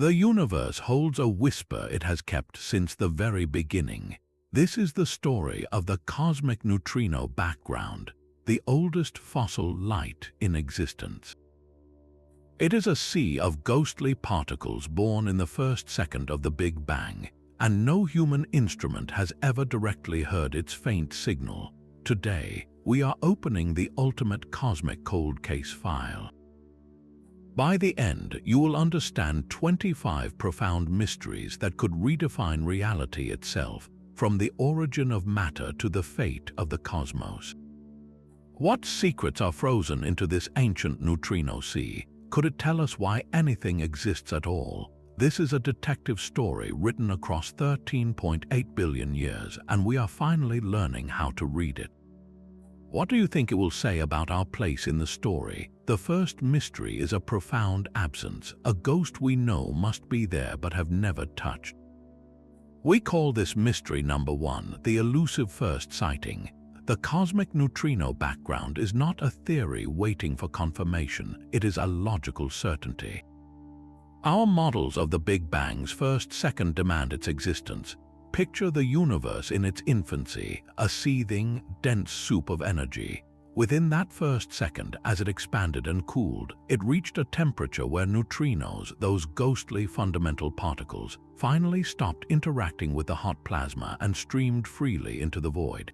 The universe holds a whisper it has kept since the very beginning. This is the story of the Cosmic Neutrino Background, the oldest fossil light in existence. It is a sea of ghostly particles born in the first second of the Big Bang, and no human instrument has ever directly heard its faint signal. Today, we are opening the ultimate cosmic cold case file. By the end, you will understand 25 profound mysteries that could redefine reality itself, from the origin of matter to the fate of the cosmos. What secrets are frozen into this ancient neutrino sea? Could it tell us why anything exists at all? This is a detective story written across 13.8 billion years, and we are finally learning how to read it. What do you think it will say about our place in the story? The first mystery is a profound absence, a ghost we know must be there but have never touched. We call this mystery number 1, the elusive first sighting. The cosmic neutrino background is not a theory waiting for confirmation, it is a logical certainty. Our models of the Big Bang's first second demand its existence. Picture the universe in its infancy, a seething, dense soup of energy. Within that first second, as it expanded and cooled, it reached a temperature where neutrinos, those ghostly fundamental particles, finally stopped interacting with the hot plasma and streamed freely into the void.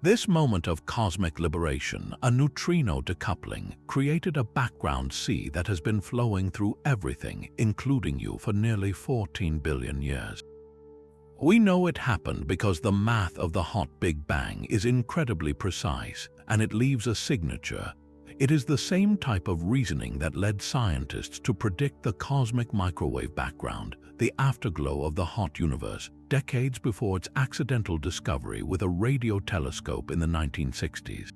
This moment of cosmic liberation, a neutrino decoupling, created a background sea that has been flowing through everything, including you, for nearly 14 billion years. We know it happened because the math of the hot Big Bang is incredibly precise, and it leaves a signature. It is the same type of reasoning that led scientists to predict the cosmic microwave background, the afterglow of the hot universe, decades before its accidental discovery with a radio telescope in the 1960s.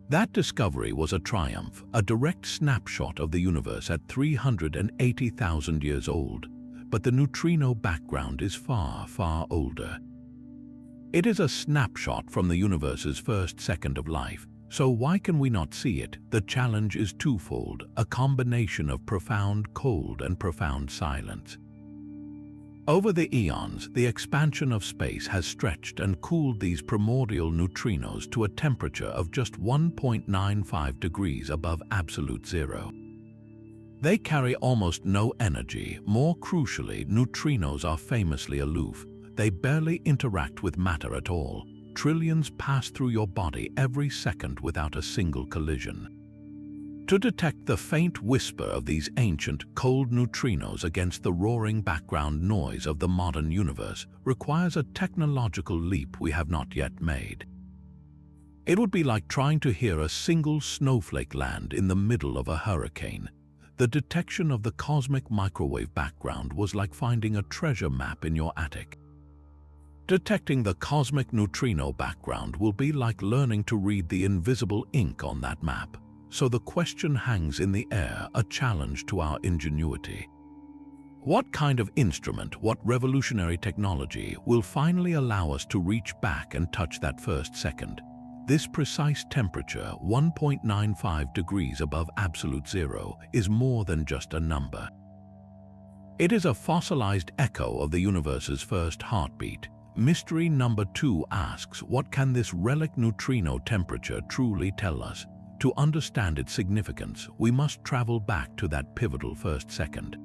That discovery was a triumph, a direct snapshot of the universe at 380,000 years old. But the neutrino background is far, far older. It is a snapshot from the universe's first second of life. So why can we not see it? The challenge is twofold, a combination of profound cold and profound silence. Over the eons, the expansion of space has stretched and cooled these primordial neutrinos to a temperature of just 1.95 degrees above absolute zero. They carry almost no energy. More crucially, neutrinos are famously aloof. They barely interact with matter at all. Trillions pass through your body every second without a single collision. To detect the faint whisper of these ancient, cold neutrinos against the roaring background noise of the modern universe requires a technological leap we have not yet made. It would be like trying to hear a single snowflake land in the middle of a hurricane. The detection of the cosmic microwave background was like finding a treasure map in your attic. Detecting the cosmic neutrino background will be like learning to read the invisible ink on that map. So the question hangs in the air, a challenge to our ingenuity. What kind of instrument, what revolutionary technology will finally allow us to reach back and touch that first second? This precise temperature, 1.95 degrees above absolute zero, is more than just a number. It is a fossilized echo of the universe's first heartbeat. Mystery number 2 asks, what can this relic neutrino temperature truly tell us? To understand its significance, we must travel back to that pivotal first second.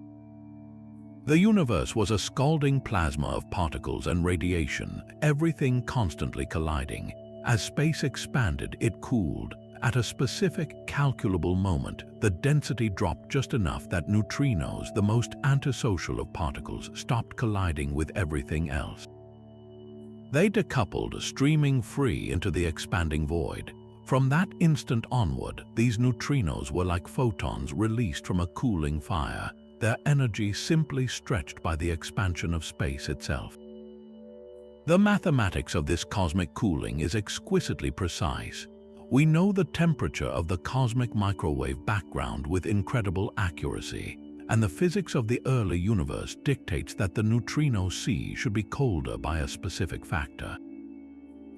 The universe was a scalding plasma of particles and radiation, everything constantly colliding. As space expanded, it cooled. At a specific, calculable moment, the density dropped just enough that neutrinos, the most antisocial of particles, stopped colliding with everything else. They decoupled, streaming free into the expanding void. From that instant onward, these neutrinos were like photons released from a cooling fire, their energy simply stretched by the expansion of space itself. The mathematics of this cosmic cooling is exquisitely precise. We know the temperature of the cosmic microwave background with incredible accuracy, and the physics of the early universe dictates that the neutrino sea should be colder by a specific factor.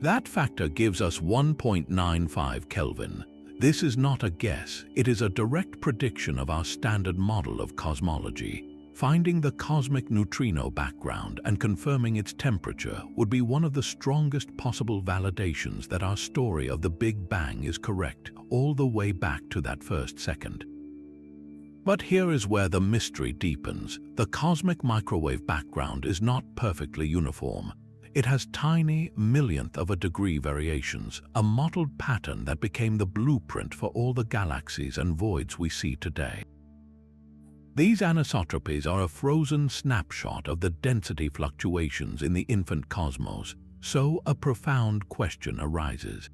That factor gives us 1.95 Kelvin. This is not a guess, it is a direct prediction of our standard model of cosmology. Finding the cosmic neutrino background and confirming its temperature would be one of the strongest possible validations that our story of the Big Bang is correct, all the way back to that first second. But here is where the mystery deepens. The cosmic microwave background is not perfectly uniform. It has tiny, millionth of a degree variations, a mottled pattern that became the blueprint for all the galaxies and voids we see today. These anisotropies are a frozen snapshot of the density fluctuations in the infant cosmos, so a profound question arises.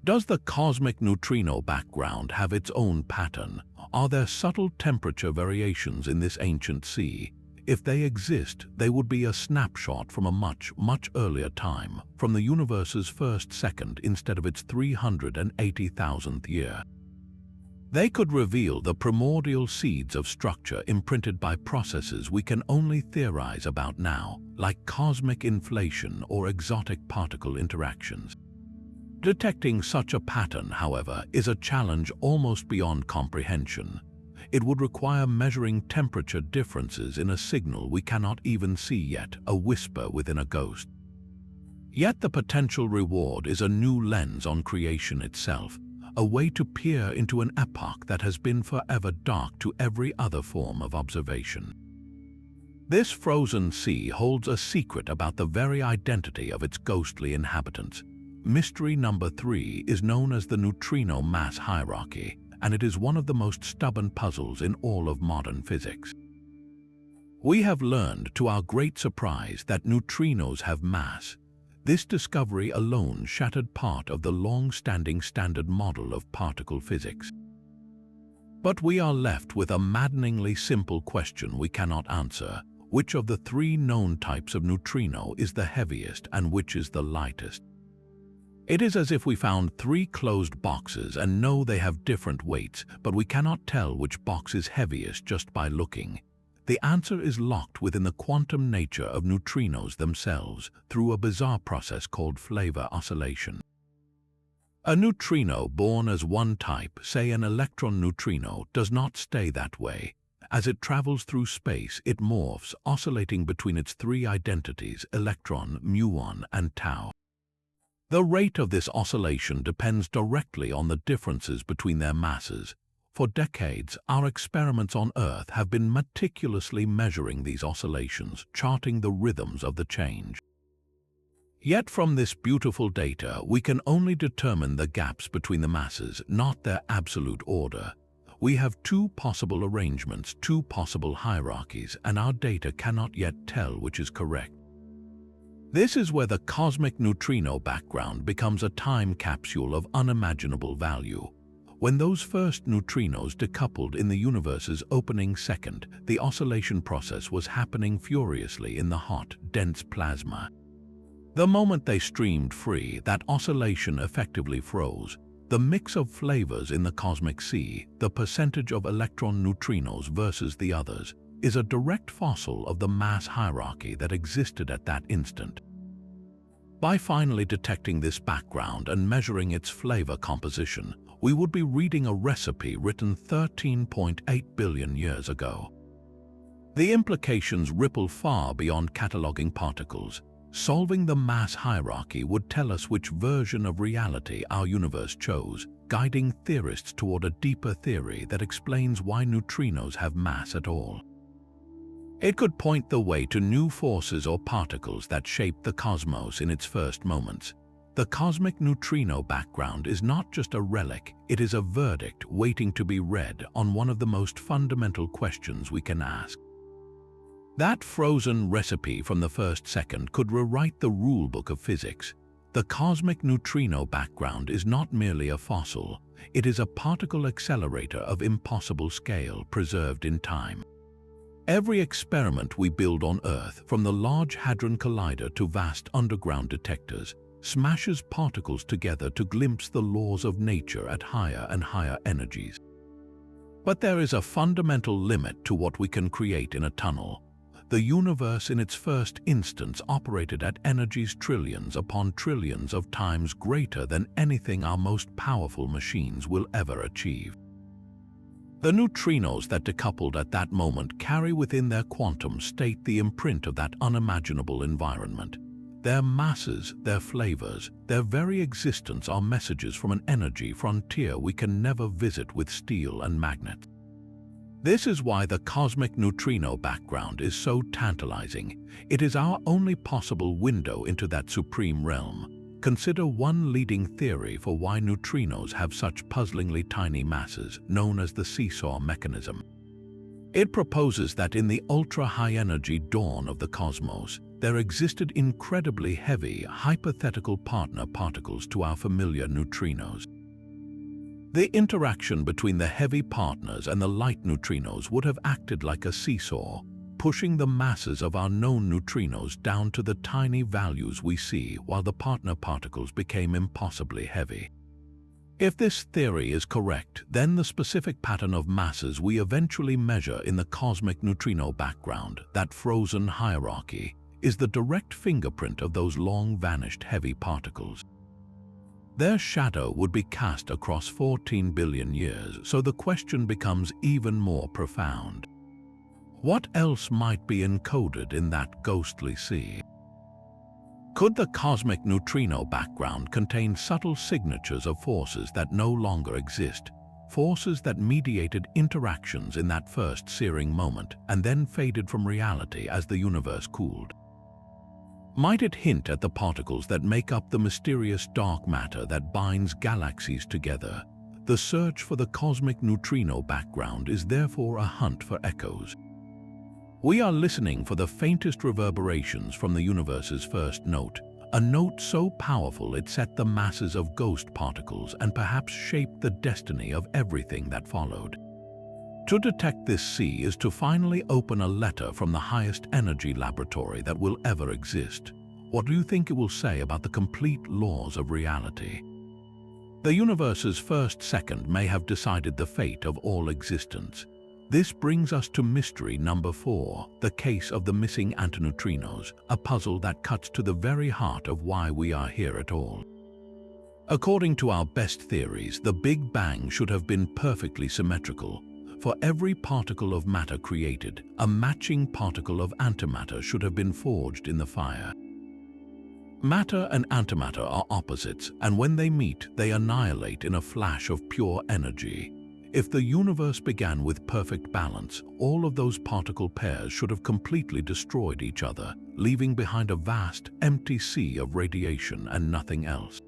Does the cosmic neutrino background have its own pattern? Are there subtle temperature variations in this ancient sea? If they exist, they would be a snapshot from a much, much earlier time, from the universe's first second instead of its 380,000th year. They could reveal the primordial seeds of structure imprinted by processes we can only theorize about now, like cosmic inflation or exotic particle interactions. Detecting such a pattern, however, is a challenge almost beyond comprehension. It would require measuring temperature differences in a signal we cannot even see yet, a whisper within a ghost. Yet the potential reward is a new lens on creation itself, a way to peer into an epoch that has been forever dark to every other form of observation. This frozen sea holds a secret about the very identity of its ghostly inhabitants. Mystery number 3 is known as the neutrino mass hierarchy, and it is one of the most stubborn puzzles in all of modern physics. We have learned, to our great surprise, that neutrinos have mass. This discovery alone shattered part of the long-standing standard model of particle physics. But we are left with a maddeningly simple question we cannot answer. Which of the 3 known types of neutrino is the heaviest and which is the lightest? It is as if we found 3 closed boxes and know they have different weights, but we cannot tell which box is heaviest just by looking. The answer is locked within the quantum nature of neutrinos themselves through a bizarre process called flavor oscillation. A neutrino born as one type, say an electron neutrino, does not stay that way. As it travels through space, it morphs, oscillating between its 3 identities, electron, muon, and tau. The rate of this oscillation depends directly on the differences between their masses. For decades, our experiments on Earth have been meticulously measuring these oscillations, charting the rhythms of the change. Yet from this beautiful data, we can only determine the gaps between the masses, not their absolute order. We have 2 possible arrangements, 2 possible hierarchies, and our data cannot yet tell which is correct. This is where the cosmic neutrino background becomes a time capsule of unimaginable value. When those first neutrinos decoupled in the universe's opening second, the oscillation process was happening furiously in the hot, dense plasma. The moment they streamed free, that oscillation effectively froze. The mix of flavors in the cosmic sea, the percentage of electron neutrinos versus the others, is a direct fossil of the mass hierarchy that existed at that instant. By finally detecting this background and measuring its flavor composition, we would be reading a recipe written 13.8 billion years ago. The implications ripple far beyond cataloging particles. Solving the mass hierarchy would tell us which version of reality our universe chose, guiding theorists toward a deeper theory that explains why neutrinos have mass at all. It could point the way to new forces or particles that shaped the cosmos in its first moments. The cosmic neutrino background is not just a relic, it is a verdict waiting to be read on one of the most fundamental questions we can ask. That frozen recipe from the first second could rewrite the rulebook of physics. The cosmic neutrino background is not merely a fossil, it is a particle accelerator of impossible scale preserved in time. Every experiment we build on Earth, from the Large Hadron Collider to vast underground detectors, smashes particles together to glimpse the laws of nature at higher and higher energies. But there is a fundamental limit to what we can create in a tunnel. The universe in its first instance operated at energies trillions upon trillions of times greater than anything our most powerful machines will ever achieve. The neutrinos that decoupled at that moment carry within their quantum state the imprint of that unimaginable environment. Their masses, their flavors, their very existence are messages from an energy frontier we can never visit with steel and magnets. This is why the cosmic neutrino background is so tantalizing. It is our only possible window into that supreme realm. Consider one leading theory for why neutrinos have such puzzlingly tiny masses, known as the seesaw mechanism. It proposes that in the ultra-high-energy dawn of the cosmos, there existed incredibly heavy, hypothetical partner particles to our familiar neutrinos. The interaction between the heavy partners and the light neutrinos would have acted like a seesaw, pushing the masses of our known neutrinos down to the tiny values we see while the partner particles became impossibly heavy. If this theory is correct, then the specific pattern of masses we eventually measure in the cosmic neutrino background, that frozen hierarchy, is the direct fingerprint of those long-vanished heavy particles. Their shadow would be cast across 14 billion years, so the question becomes even more profound. What else might be encoded in that ghostly sea? Could the cosmic neutrino background contain subtle signatures of forces that no longer exist, forces that mediated interactions in that first searing moment and then faded from reality as the universe cooled? Might it hint at the particles that make up the mysterious dark matter that binds galaxies together? The search for the cosmic neutrino background is therefore a hunt for echoes. We are listening for the faintest reverberations from the universe's first note, a note so powerful it set the masses of ghost particles and perhaps shaped the destiny of everything that followed. To detect this sea is to finally open a letter from the highest energy laboratory that will ever exist. What do you think it will say about the complete laws of reality? The universe's first second may have decided the fate of all existence. This brings us to mystery number 4, the case of the missing antineutrinos, a puzzle that cuts to the very heart of why we are here at all. According to our best theories, the Big Bang should have been perfectly symmetrical. For every particle of matter created, a matching particle of antimatter should have been forged in the fire. Matter and antimatter are opposites, and when they meet, they annihilate in a flash of pure energy. If the universe began with perfect balance, all of those particle pairs should have completely destroyed each other, leaving behind a vast, empty sea of radiation and nothing else.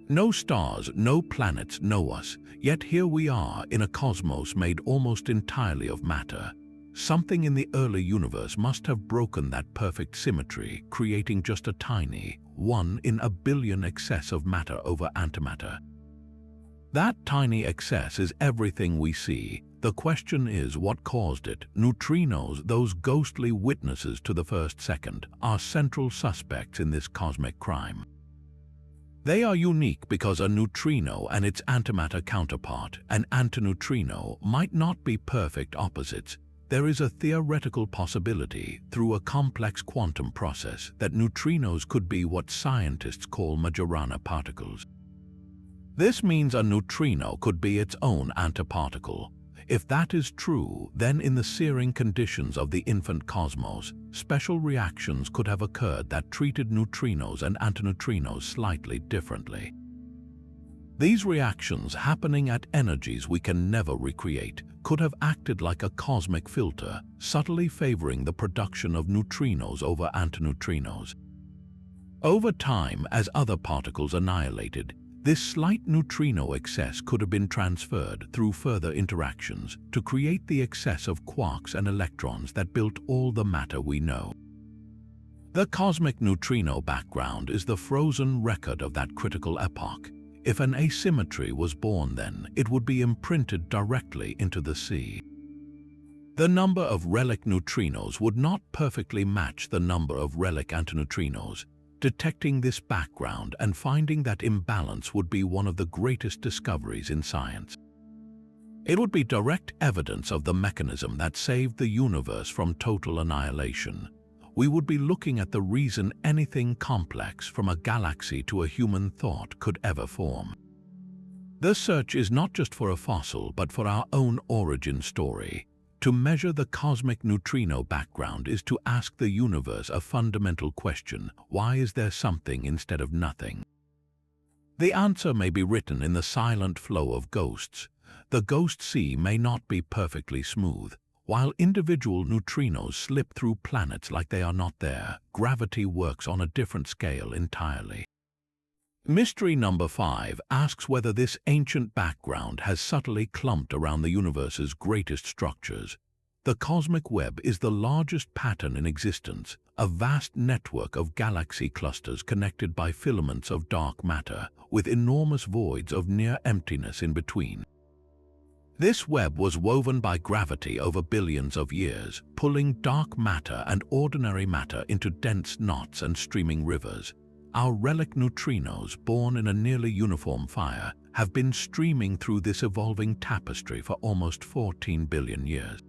No stars, no planets, no us, yet here we are in a cosmos made almost entirely of matter. Something in the early universe must have broken that perfect symmetry, creating just a tiny, 1 in a billion excess of matter over antimatter. That tiny excess is everything we see. The question is what caused it. Neutrinos, those ghostly witnesses to the first second, are central suspects in this cosmic crime. They are unique because a neutrino and its antimatter counterpart, an antineutrino, might not be perfect opposites. There is a theoretical possibility, through a complex quantum process, that neutrinos could be what scientists call Majorana particles. This means a neutrino could be its own antiparticle. If that is true, then in the searing conditions of the infant cosmos, special reactions could have occurred that treated neutrinos and antineutrinos slightly differently. These reactions, happening at energies we can never recreate, could have acted like a cosmic filter, subtly favoring the production of neutrinos over antineutrinos. Over time, as other particles annihilated, this slight neutrino excess could have been transferred through further interactions to create the excess of quarks and electrons that built all the matter we know. The cosmic neutrino background is the frozen record of that critical epoch. If an asymmetry was born then, it would be imprinted directly into the sea. The number of relic neutrinos would not perfectly match the number of relic antineutrinos. Detecting this background and finding that imbalance would be one of the greatest discoveries in science. It would be direct evidence of the mechanism that saved the universe from total annihilation. We would be looking at the reason anything complex, from a galaxy to a human thought, could ever form. The search is not just for a fossil, but for our own origin story. To measure the cosmic neutrino background is to ask the universe a fundamental question: why is there something instead of nothing? The answer may be written in the silent flow of ghosts. The ghost sea may not be perfectly smooth. While individual neutrinos slip through planets like they are not there, gravity works on a different scale entirely. Mystery number 5 asks whether this ancient background has subtly clumped around the universe's greatest structures. The cosmic web is the largest pattern in existence, a vast network of galaxy clusters connected by filaments of dark matter, with enormous voids of near emptiness in between. This web was woven by gravity over billions of years, pulling dark matter and ordinary matter into dense knots and streaming rivers. Our relic neutrinos, born in a nearly uniform fire, have been streaming through this evolving tapestry for almost 14 billion years.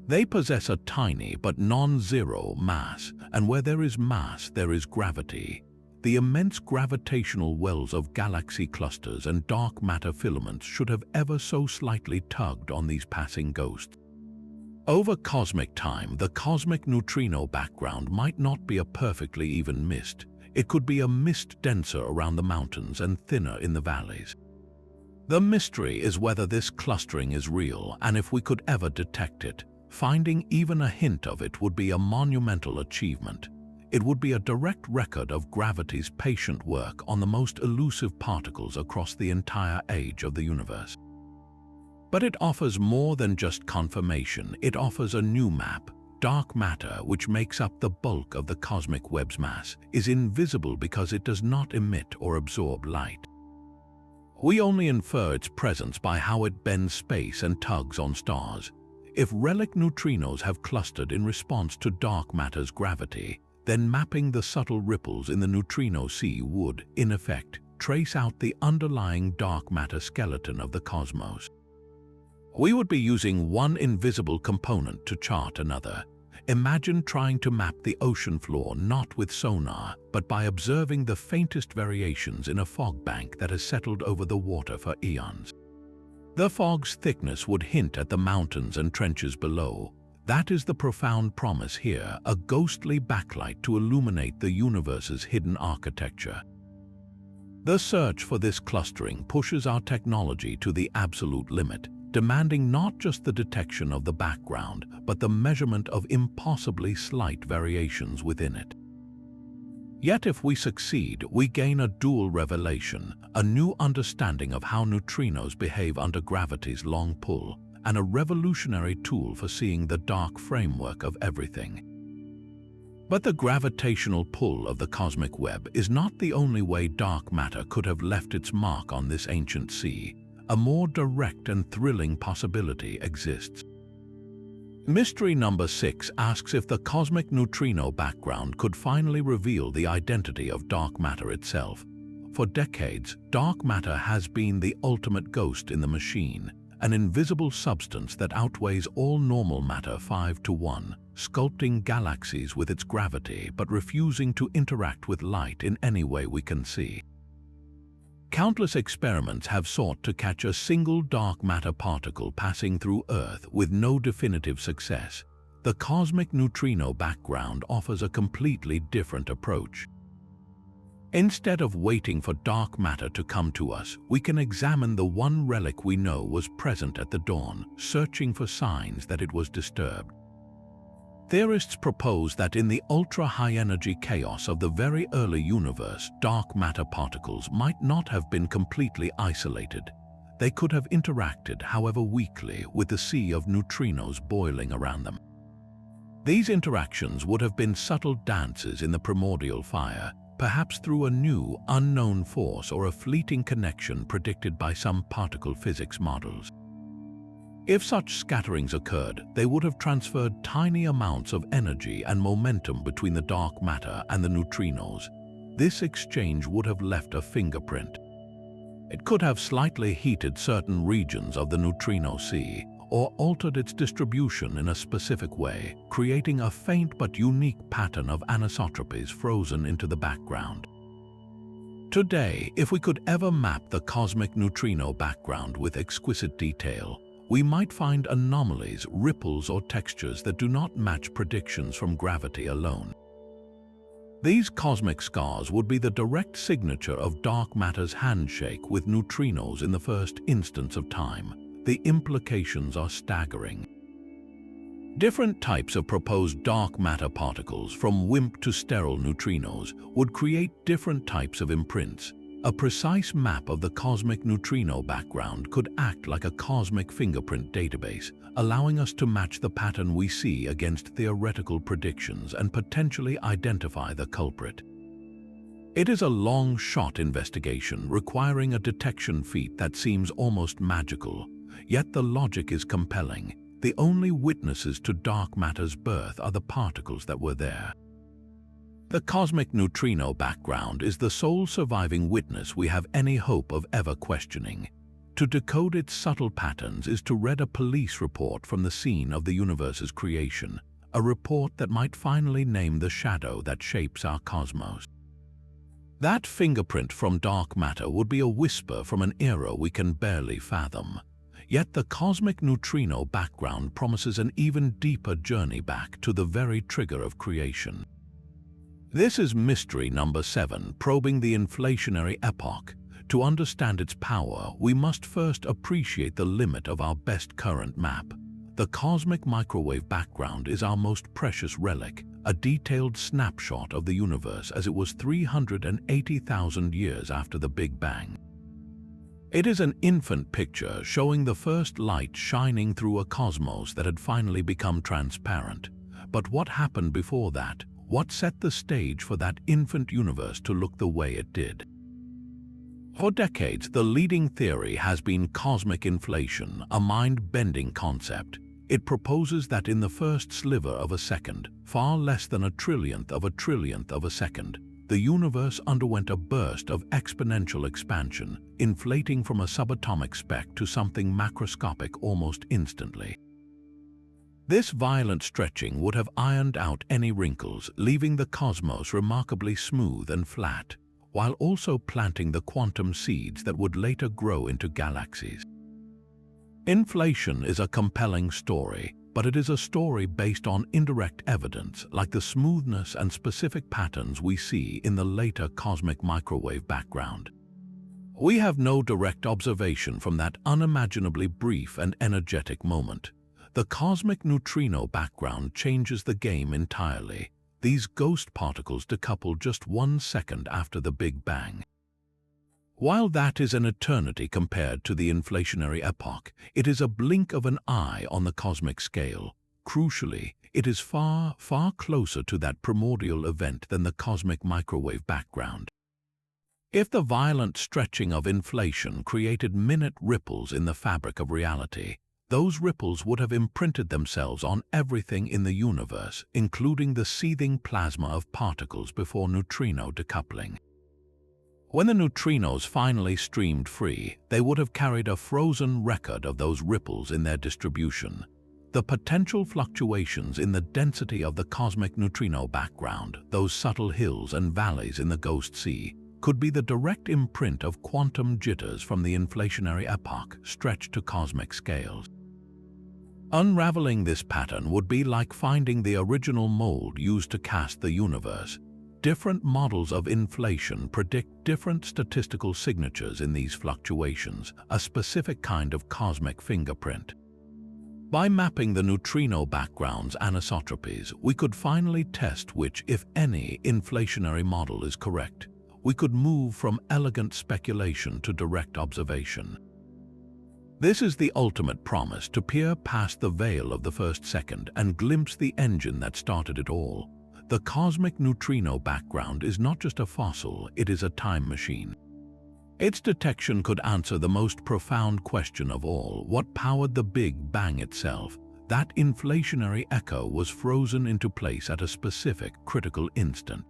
They possess a tiny but non-zero mass, and where there is mass, there is gravity. The immense gravitational wells of galaxy clusters and dark matter filaments should have ever so slightly tugged on these passing ghosts. Over cosmic time, the cosmic neutrino background might not be a perfectly even mist. It could be a mist denser around the mountains and thinner in the valleys. The mystery is whether this clustering is real, and if we could ever detect it. Finding even a hint of it would be a monumental achievement. It would be a direct record of gravity's patient work on the most elusive particles across the entire age of the universe. But it offers more than just confirmation. It offers a new map. Dark matter, which makes up the bulk of the cosmic web's mass, is invisible because it does not emit or absorb light. We only infer its presence by how it bends space and tugs on stars. If relic neutrinos have clustered in response to dark matter's gravity, then mapping the subtle ripples in the neutrino sea would, in effect, trace out the underlying dark matter skeleton of the cosmos. We would be using one invisible component to chart another. Imagine trying to map the ocean floor not with sonar, but by observing the faintest variations in a fog bank that has settled over the water for eons. The fog's thickness would hint at the mountains and trenches below. That is the profound promise here, a ghostly backlight to illuminate the universe's hidden architecture. The search for this clustering pushes our technology to the absolute limit, demanding not just the detection of the background, but the measurement of impossibly slight variations within it. Yet if we succeed, we gain a dual revelation, a new understanding of how neutrinos behave under gravity's long pull, and a revolutionary tool for seeing the dark framework of everything. But the gravitational pull of the cosmic web is not the only way dark matter could have left its mark on this ancient sea. A more direct and thrilling possibility exists. Mystery number 6 asks if the cosmic neutrino background could finally reveal the identity of dark matter itself. For decades, dark matter has been the ultimate ghost in the machine, an invisible substance that outweighs all normal matter 5-to-1, sculpting galaxies with its gravity but refusing to interact with light in any way we can see. Countless experiments have sought to catch a single dark matter particle passing through Earth with no definitive success. The cosmic neutrino background offers a completely different approach. Instead of waiting for dark matter to come to us, we can examine the one relic we know was present at the dawn, searching for signs that it was disturbed. Theorists propose that in the ultra-high-energy chaos of the very early universe, dark matter particles might not have been completely isolated. They could have interacted, however weakly, with the sea of neutrinos boiling around them. These interactions would have been subtle dances in the primordial fire, perhaps through a new, unknown force or a fleeting connection predicted by some particle physics models. If such scatterings occurred, they would have transferred tiny amounts of energy and momentum between the dark matter and the neutrinos. This exchange would have left a fingerprint. It could have slightly heated certain regions of the neutrino sea, or altered its distribution in a specific way, creating a faint but unique pattern of anisotropies frozen into the background. Today, if we could ever map the cosmic neutrino background with exquisite detail, we might find anomalies, ripples, or textures that do not match predictions from gravity alone. These cosmic scars would be the direct signature of dark matter's handshake with neutrinos in the first instance of time. The implications are staggering. Different types of proposed dark matter particles, from WIMP to sterile neutrinos, would create different types of imprints. A precise map of the cosmic neutrino background could act like a cosmic fingerprint database, allowing us to match the pattern we see against theoretical predictions and potentially identify the culprit. It is a long-shot investigation requiring a detection feat that seems almost magical, yet the logic is compelling. The only witnesses to dark matter's birth are the particles that were there. The cosmic neutrino background is the sole surviving witness we have any hope of ever questioning. To decode its subtle patterns is to read a police report from the scene of the universe's creation, a report that might finally name the shadow that shapes our cosmos. That fingerprint from dark matter would be a whisper from an era we can barely fathom. Yet the cosmic neutrino background promises an even deeper journey back to the very trigger of creation. This is mystery number 7, probing the inflationary epoch. To understand its power, we must first appreciate the limit of our best current map. The cosmic microwave background is our most precious relic, a detailed snapshot of the universe as it was 380,000 years after the Big Bang. It is an infant picture showing the first light shining through a cosmos that had finally become transparent. But what happened before that? What set the stage for that infant universe to look the way it did? For decades, the leading theory has been cosmic inflation, a mind-bending concept. It proposes that in the first sliver of a second, far less than a trillionth of a second, the universe underwent a burst of exponential expansion, inflating from a subatomic speck to something macroscopic almost instantly. This violent stretching would have ironed out any wrinkles, leaving the cosmos remarkably smooth and flat, while also planting the quantum seeds that would later grow into galaxies. Inflation is a compelling story, but it is a story based on indirect evidence, like the smoothness and specific patterns we see in the later cosmic microwave background. We have no direct observation from that unimaginably brief and energetic moment. The cosmic neutrino background changes the game entirely. These ghost particles decouple just 1 second after the Big Bang. While that is an eternity compared to the inflationary epoch, it is a blink of an eye on the cosmic scale. Crucially, it is far, far closer to that primordial event than the cosmic microwave background. If the violent stretching of inflation created minute ripples in the fabric of reality, those ripples would have imprinted themselves on everything in the universe, including the seething plasma of particles before neutrino decoupling. When the neutrinos finally streamed free, they would have carried a frozen record of those ripples in their distribution. The potential fluctuations in the density of the cosmic neutrino background, those subtle hills and valleys in the ghost sea, could be the direct imprint of quantum jitters from the inflationary epoch stretched to cosmic scales. Unraveling this pattern would be like finding the original mold used to cast the universe. Different models of inflation predict different statistical signatures in these fluctuations, a specific kind of cosmic fingerprint. By mapping the neutrino background's anisotropies, we could finally test which, if any, inflationary model is correct. We could move from elegant speculation to direct observation. This is the ultimate promise, to peer past the veil of the first second and glimpse the engine that started it all. The cosmic neutrino background is not just a fossil, it is a time machine. Its detection could answer the most profound question of all: what powered the Big Bang itself? That inflationary echo was frozen into place at a specific, critical instant.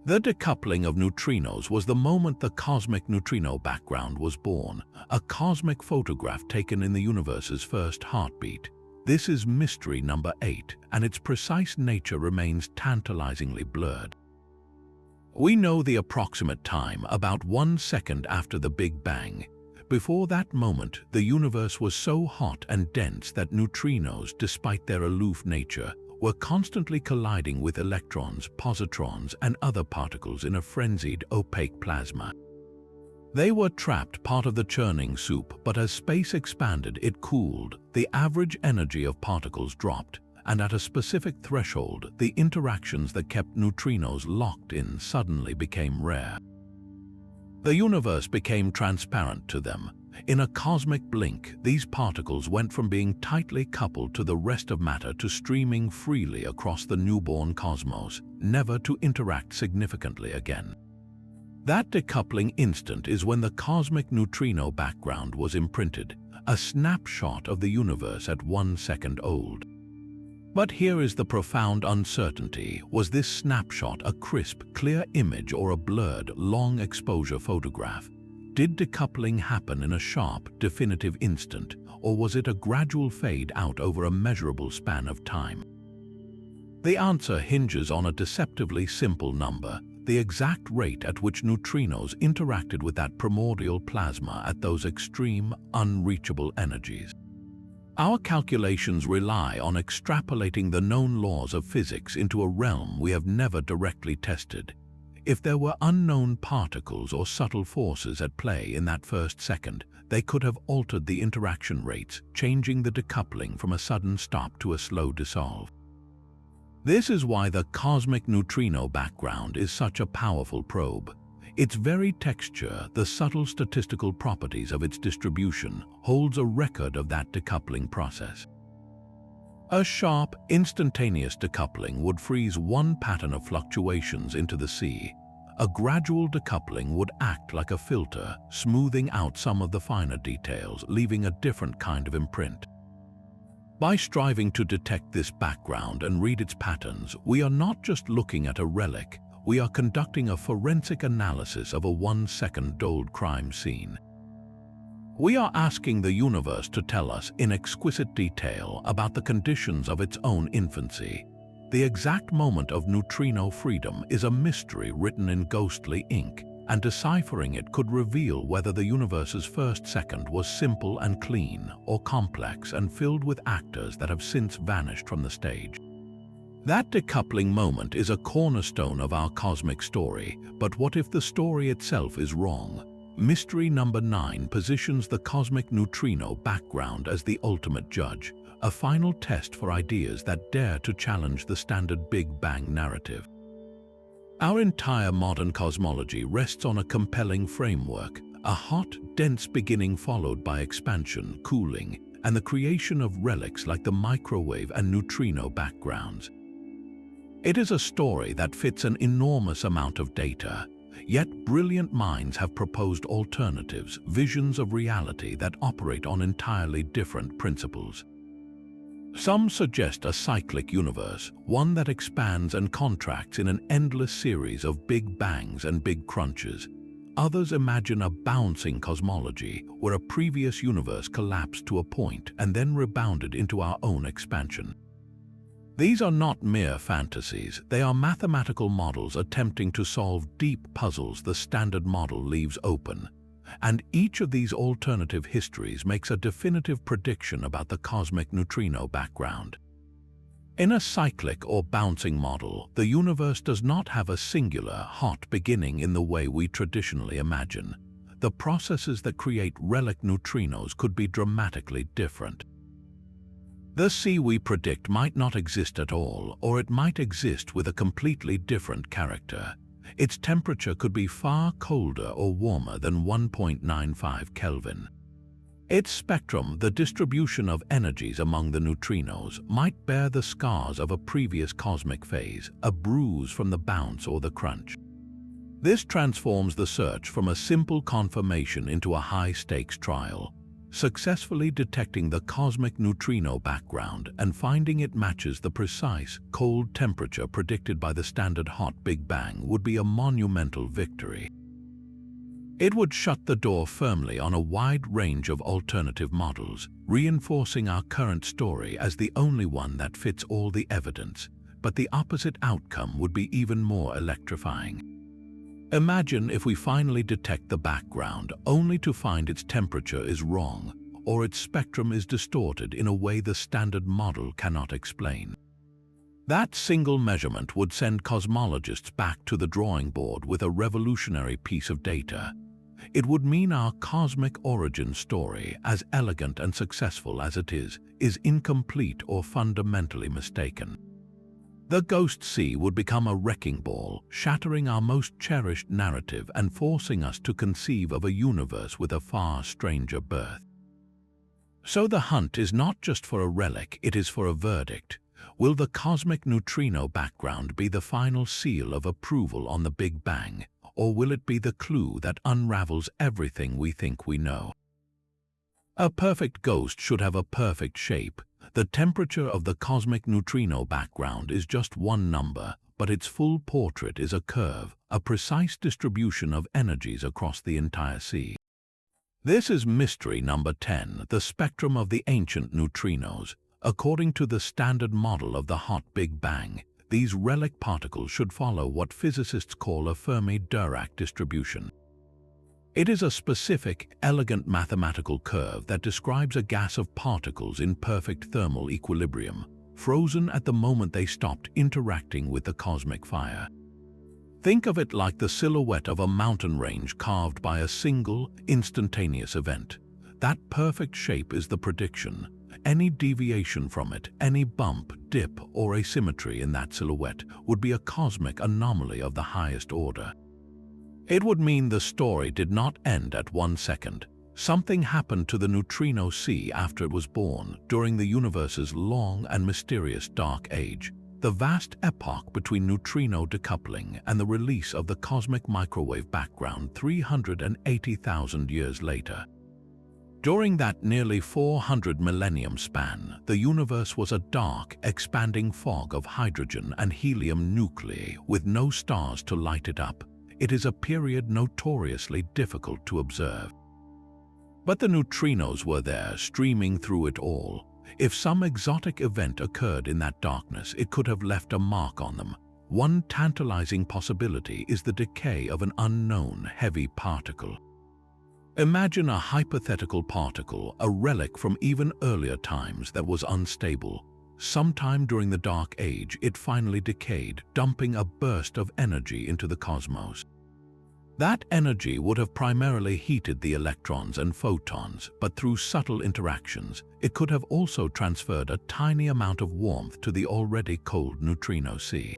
The decoupling of neutrinos was the moment the cosmic neutrino background was born, a cosmic photograph taken in the universe's first heartbeat. This is mystery number 8, and its precise nature remains tantalizingly blurred. We know the approximate time, about 1 second after the Big Bang. Before that moment, the universe was so hot and dense that neutrinos, despite their aloof nature, were constantly colliding with electrons, positrons, and other particles in a frenzied, opaque plasma. They were trapped, part of the churning soup, but as space expanded, it cooled, the average energy of particles dropped, and at a specific threshold, the interactions that kept neutrinos locked in suddenly became rare. The universe became transparent to them. In a cosmic blink, these particles went from being tightly coupled to the rest of matter to streaming freely across the newborn cosmos, never to interact significantly again. That decoupling instant is when the cosmic neutrino background was imprinted, a snapshot of the universe at 1 second old. But here is the profound uncertainty. Was this snapshot a crisp, clear image or a blurred, long-exposure photograph? Did decoupling happen in a sharp, definitive instant, or was it a gradual fade out over a measurable span of time? The answer hinges on a deceptively simple number, the exact rate at which neutrinos interacted with that primordial plasma at those extreme, unreachable energies. Our calculations rely on extrapolating the known laws of physics into a realm we have never directly tested. If there were unknown particles or subtle forces at play in that first second, they could have altered the interaction rates, changing the decoupling from a sudden stop to a slow dissolve. This is why the cosmic neutrino background is such a powerful probe. Its very texture, the subtle statistical properties of its distribution, holds a record of that decoupling process. A sharp, instantaneous decoupling would freeze one pattern of fluctuations into the sea. A gradual decoupling would act like a filter, smoothing out some of the finer details, leaving a different kind of imprint. By striving to detect this background and read its patterns, we are not just looking at a relic, we are conducting a forensic analysis of a 1 second old crime scene. We are asking the universe to tell us in exquisite detail about the conditions of its own infancy. The exact moment of neutrino freedom is a mystery written in ghostly ink, and deciphering it could reveal whether the universe's first second was simple and clean, or complex and filled with actors that have since vanished from the stage. That decoupling moment is a cornerstone of our cosmic story, but what if the story itself is wrong? Mystery number 9 positions the cosmic neutrino background as the ultimate judge, a final test for ideas that dare to challenge the standard Big Bang narrative. Our entire modern cosmology rests on a compelling framework, a hot, dense beginning followed by expansion, cooling, and the creation of relics like the microwave and neutrino backgrounds. It is a story that fits an enormous amount of data, yet brilliant minds have proposed alternatives, visions of reality that operate on entirely different principles. Some suggest a cyclic universe, one that expands and contracts in an endless series of big bangs and big crunches. Others imagine a bouncing cosmology, where a previous universe collapsed to a point and then rebounded into our own expansion. These are not mere fantasies, they are mathematical models attempting to solve deep puzzles the standard model leaves open. And each of these alternative histories makes a definitive prediction about the cosmic neutrino background. In a cyclic or bouncing model, the universe does not have a singular, hot beginning in the way we traditionally imagine. The processes that create relic neutrinos could be dramatically different. The sea we predict might not exist at all, or it might exist with a completely different character. Its temperature could be far colder or warmer than 1.95 Kelvin. Its spectrum, the distribution of energies among the neutrinos, might bear the scars of a previous cosmic phase, a bruise from the bounce or the crunch. This transforms the search from a simple confirmation into a high-stakes trial. successfully detecting the cosmic neutrino background and finding it matches the precise, cold temperature predicted by the standard hot Big Bang would be a monumental victory. It would shut the door firmly on a wide range of alternative models, reinforcing our current story as the only one that fits all the evidence, but the opposite outcome would be even more electrifying. Imagine if we finally detect the background only to find its temperature is wrong or its spectrum is distorted in a way the standard model cannot explain. That single measurement would send cosmologists back to the drawing board with a revolutionary piece of data. It would mean our cosmic origin story, as elegant and successful as it is incomplete or fundamentally mistaken. The ghost sea would become a wrecking ball, shattering our most cherished narrative and forcing us to conceive of a universe with a far stranger birth. So the hunt is not just for a relic, it is for a verdict. Will the cosmic neutrino background be the final seal of approval on the Big Bang, or will it be the clue that unravels everything we think we know? A perfect ghost should have a perfect shape. The temperature of the cosmic neutrino background is just one number, but its full portrait is a curve, a precise distribution of energies across the entire sea. This is mystery number 10, the spectrum of the ancient neutrinos. According to the standard model of the hot Big Bang, these relic particles should follow what physicists call a Fermi-Dirac distribution. It is a specific, elegant mathematical curve that describes a gas of particles in perfect thermal equilibrium, frozen at the moment they stopped interacting with the cosmic fire. Think of it like the silhouette of a mountain range carved by a single, instantaneous event. That perfect shape is the prediction. Any deviation from it, any bump, dip, or asymmetry in that silhouette would be a cosmic anomaly of the highest order. It would mean the story did not end at 1 second. Something happened to the neutrino sea after it was born, during the universe's long and mysterious dark age, the vast epoch between neutrino decoupling and the release of the cosmic microwave background 380,000 years later. During that nearly 400 millennium span, the universe was a dark, expanding fog of hydrogen and helium nuclei with no stars to light it up. It is a period notoriously difficult to observe. But the neutrinos were there, streaming through it all. If some exotic event occurred in that darkness, it could have left a mark on them. One tantalizing possibility is the decay of an unknown heavy particle. Imagine a hypothetical particle, a relic from even earlier times that was unstable. Sometime during the Dark Age, it finally decayed, dumping a burst of energy into the cosmos. That energy would have primarily heated the electrons and photons, but through subtle interactions, it could have also transferred a tiny amount of warmth to the already cold neutrino sea.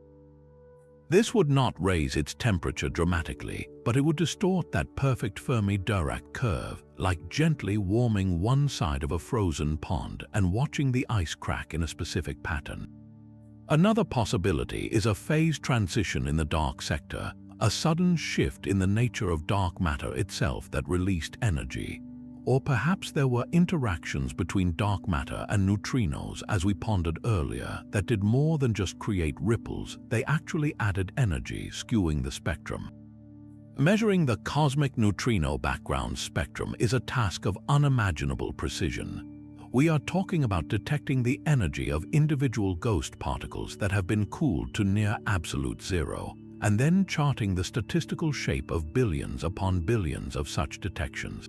This would not raise its temperature dramatically, but it would distort that perfect Fermi-Dirac curve, like gently warming one side of a frozen pond and watching the ice crack in a specific pattern. Another possibility is a phase transition in the dark sector, a sudden shift in the nature of dark matter itself that released energy. Or perhaps there were interactions between dark matter and neutrinos, as we pondered earlier, that did more than just create ripples. They actually added energy, skewing the spectrum. Measuring the cosmic neutrino background spectrum is a task of unimaginable precision. We are talking about detecting the energy of individual ghost particles that have been cooled to near absolute zero, and then charting the statistical shape of billions upon billions of such detections.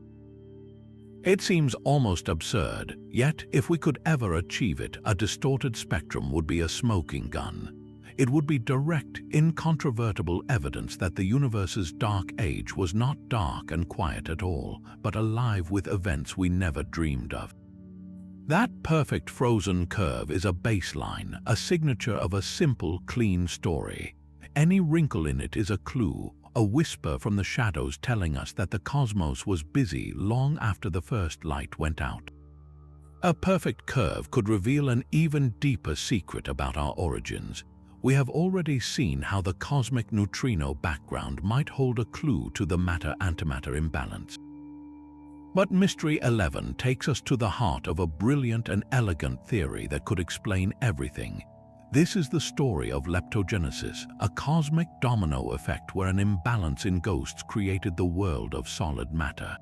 It seems almost absurd, yet if we could ever achieve it, a distorted spectrum would be a smoking gun. It would be direct, incontrovertible evidence that the universe's dark age was not dark and quiet at all, but alive with events we never dreamed of. That perfect frozen curve is a baseline, a signature of a simple, clean story. Any wrinkle in it is a clue, a whisper from the shadows telling us that the cosmos was busy long after the first light went out. A perfect curve could reveal an even deeper secret about our origins. We have already seen how the cosmic neutrino background might hold a clue to the matter-antimatter imbalance. But Mystery 11 takes us to the heart of a brilliant and elegant theory that could explain everything. This is the story of leptogenesis, a cosmic domino effect where an imbalance in ghosts created the world of solid matter.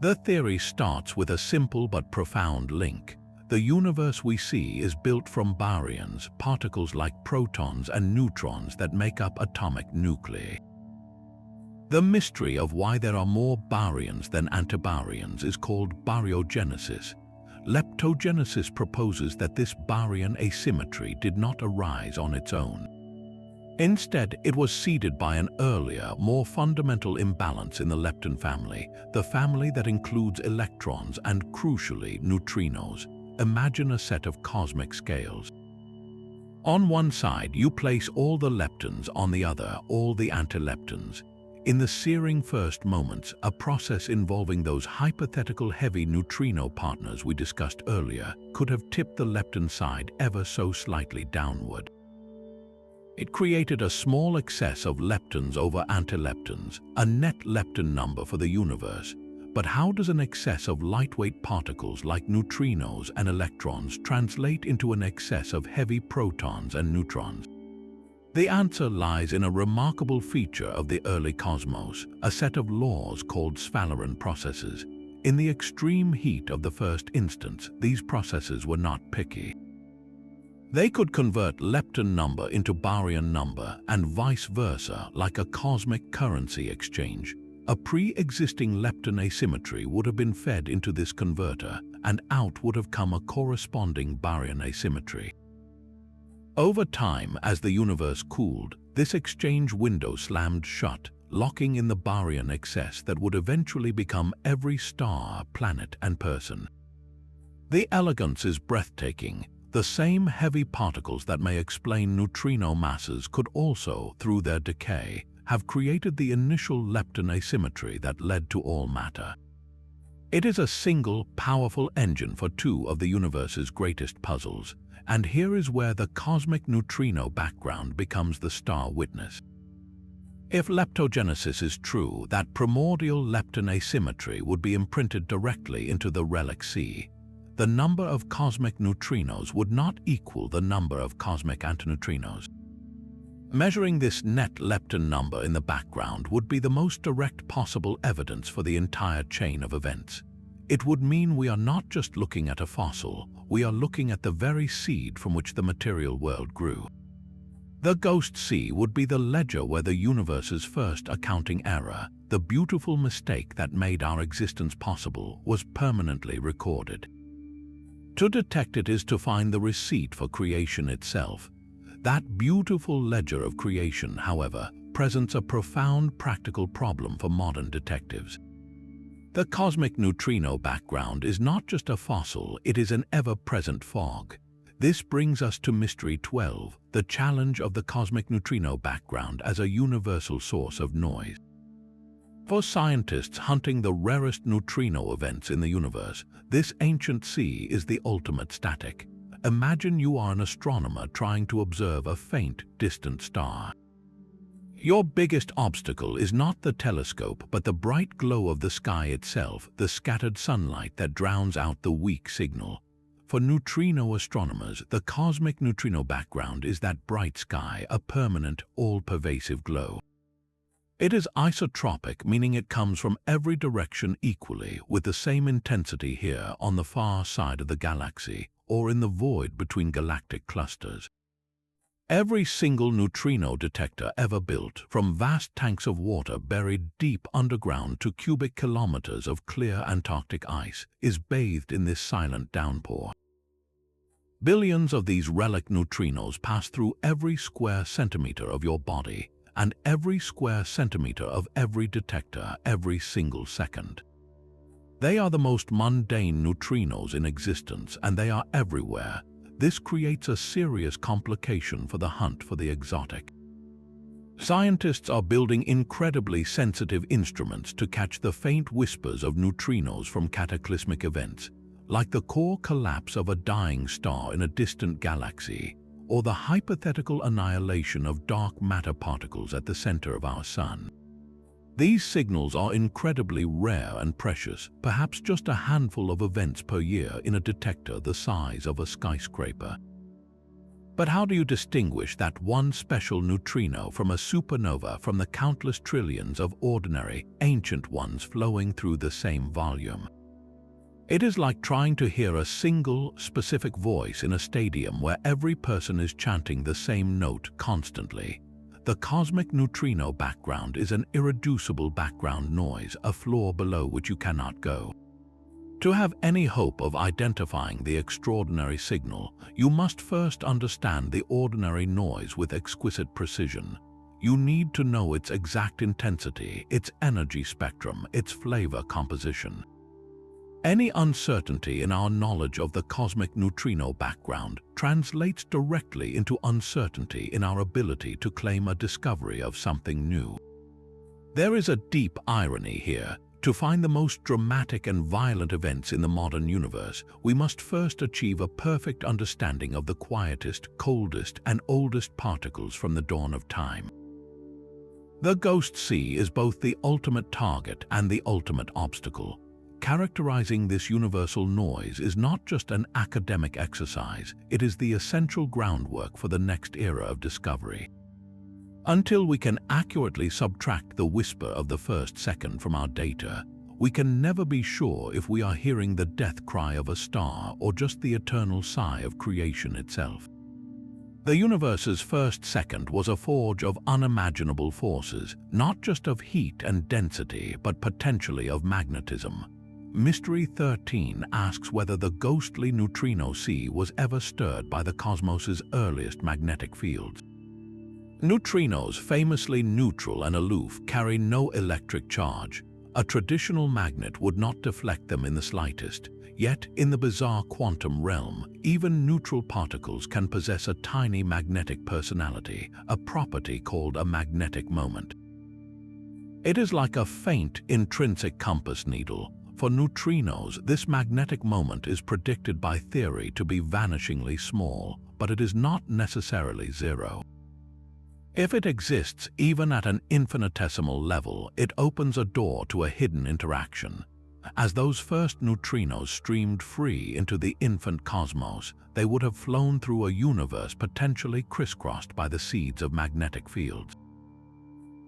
The theory starts with a simple but profound link. The universe we see is built from baryons, particles like protons and neutrons that make up atomic nuclei. The mystery of why there are more baryons than antibaryons is called baryogenesis. Leptogenesis proposes that this baryon asymmetry did not arise on its own. Instead, it was seeded by an earlier, more fundamental imbalance in the lepton family, the family that includes electrons and, crucially, neutrinos. Imagine a set of cosmic scales. On one side, you place all the leptons, on the other, all the antileptons. In the searing first moments, a process involving those hypothetical heavy neutrino partners we discussed earlier could have tipped the lepton side ever so slightly downward. It created a small excess of leptons over antileptons, a net lepton number for the universe. But how does an excess of lightweight particles like neutrinos and electrons translate into an excess of heavy protons and neutrons? The answer lies in a remarkable feature of the early cosmos, a set of laws called Sphaleron processes. In the extreme heat of the first instance, these processes were not picky. They could convert lepton number into baryon number and vice versa, like a cosmic currency exchange. A pre-existing lepton asymmetry would have been fed into this converter, and out would have come a corresponding baryon asymmetry. Over time, as the universe cooled, this exchange window slammed shut, locking in the baryon excess that would eventually become every star, planet, and person. The elegance is breathtaking. The same heavy particles that may explain neutrino masses could also, through their decay, have created the initial lepton asymmetry that led to all matter. It is a single, powerful engine for two of the universe's greatest puzzles, and here is where the cosmic neutrino background becomes the star witness. If leptogenesis is true, that primordial lepton asymmetry would be imprinted directly into the relic sea. The number of cosmic neutrinos would not equal the number of cosmic antineutrinos. Measuring this net lepton number in the background would be the most direct possible evidence for the entire chain of events. It would mean we are not just looking at a fossil, we are looking at the very seed from which the material world grew. The ghost sea would be the ledger where the universe's first accounting error, the beautiful mistake that made our existence possible, was permanently recorded. To detect it is to find the receipt for creation itself. That beautiful ledger of creation, however, presents a profound practical problem for modern detectives. The cosmic neutrino background is not just a fossil, it is an ever-present fog. This brings us to Mystery 12, the challenge of the cosmic neutrino background as a universal source of noise. For scientists hunting the rarest neutrino events in the universe, this ancient sea is the ultimate static. Imagine you are an astronomer trying to observe a faint, distant star. Your biggest obstacle is not the telescope, but the bright glow of the sky itself, the scattered sunlight that drowns out the weak signal. For neutrino astronomers, the cosmic neutrino background is that bright sky, a permanent, all-pervasive glow. It is isotropic, meaning it comes from every direction equally, with the same intensity here on the far side of the galaxy, or in the void between galactic clusters. Every single neutrino detector ever built, from vast tanks of water buried deep underground to cubic kilometers of clear Antarctic ice, is bathed in this silent downpour. Billions of these relic neutrinos pass through every square centimeter of your body, and every square centimeter of every detector every single second. They are the most mundane neutrinos in existence, and they are everywhere. This creates a serious complication for the hunt for the exotic. Scientists are building incredibly sensitive instruments to catch the faint whispers of neutrinos from cataclysmic events, like the core collapse of a dying star in a distant galaxy, or the hypothetical annihilation of dark matter particles at the center of our sun. These signals are incredibly rare and precious, perhaps just a handful of events per year in a detector the size of a skyscraper. But how do you distinguish that one special neutrino from a supernova from the countless trillions of ordinary, ancient ones flowing through the same volume? It is like trying to hear a single, specific voice in a stadium where every person is chanting the same note constantly. The cosmic neutrino background is an irreducible background noise, a floor below which you cannot go. To have any hope of identifying the extraordinary signal, you must first understand the ordinary noise with exquisite precision. You need to know its exact intensity, its energy spectrum, its flavor composition. Any uncertainty in our knowledge of the cosmic neutrino background translates directly into uncertainty in our ability to claim a discovery of something new. There is a deep irony here. To find the most dramatic and violent events in the modern universe, we must first achieve a perfect understanding of the quietest, coldest, and oldest particles from the dawn of time. The ghost sea is both the ultimate target and the ultimate obstacle. Characterizing this universal noise is not just an academic exercise, it is the essential groundwork for the next era of discovery. Until we can accurately subtract the whisper of the first second from our data, we can never be sure if we are hearing the death cry of a star or just the eternal sigh of creation itself. The universe's first second was a forge of unimaginable forces, not just of heat and density, but potentially of magnetism. Mystery 13 asks whether the ghostly neutrino sea was ever stirred by the cosmos's earliest magnetic fields. Neutrinos, famously neutral and aloof, carry no electric charge. A traditional magnet would not deflect them in the slightest. Yet, in the bizarre quantum realm, even neutral particles can possess a tiny magnetic personality, a property called a magnetic moment. It is like a faint, intrinsic compass needle. For neutrinos, this magnetic moment is predicted by theory to be vanishingly small, but it is not necessarily zero. If it exists even at an infinitesimal level, it opens a door to a hidden interaction. As those first neutrinos streamed free into the infant cosmos, they would have flown through a universe potentially crisscrossed by the seeds of magnetic fields.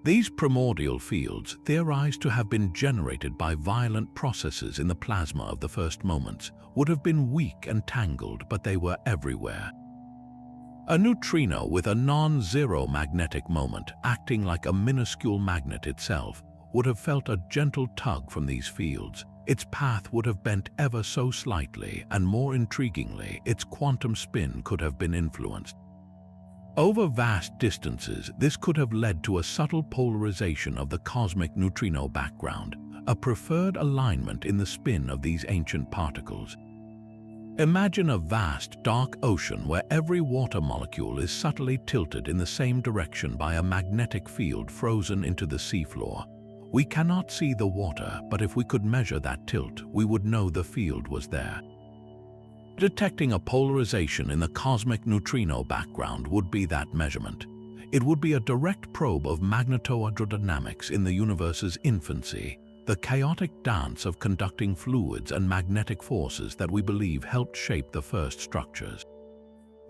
These primordial fields, theorized to have been generated by violent processes in the plasma of the first moments, would have been weak and tangled, but they were everywhere. A neutrino with a non-zero magnetic moment, acting like a minuscule magnet itself, would have felt a gentle tug from these fields. Its path would have bent ever so slightly, and more intriguingly, its quantum spin could have been influenced. Over vast distances, this could have led to a subtle polarization of the cosmic neutrino background, a preferred alignment in the spin of these ancient particles. Imagine a vast, dark ocean where every water molecule is subtly tilted in the same direction by a magnetic field frozen into the seafloor. We cannot see the water, but if we could measure that tilt, we would know the field was there. Detecting a polarization in the cosmic neutrino background would be that measurement. It would be a direct probe of magnetohydrodynamics in the universe's infancy, the chaotic dance of conducting fluids and magnetic forces that we believe helped shape the first structures.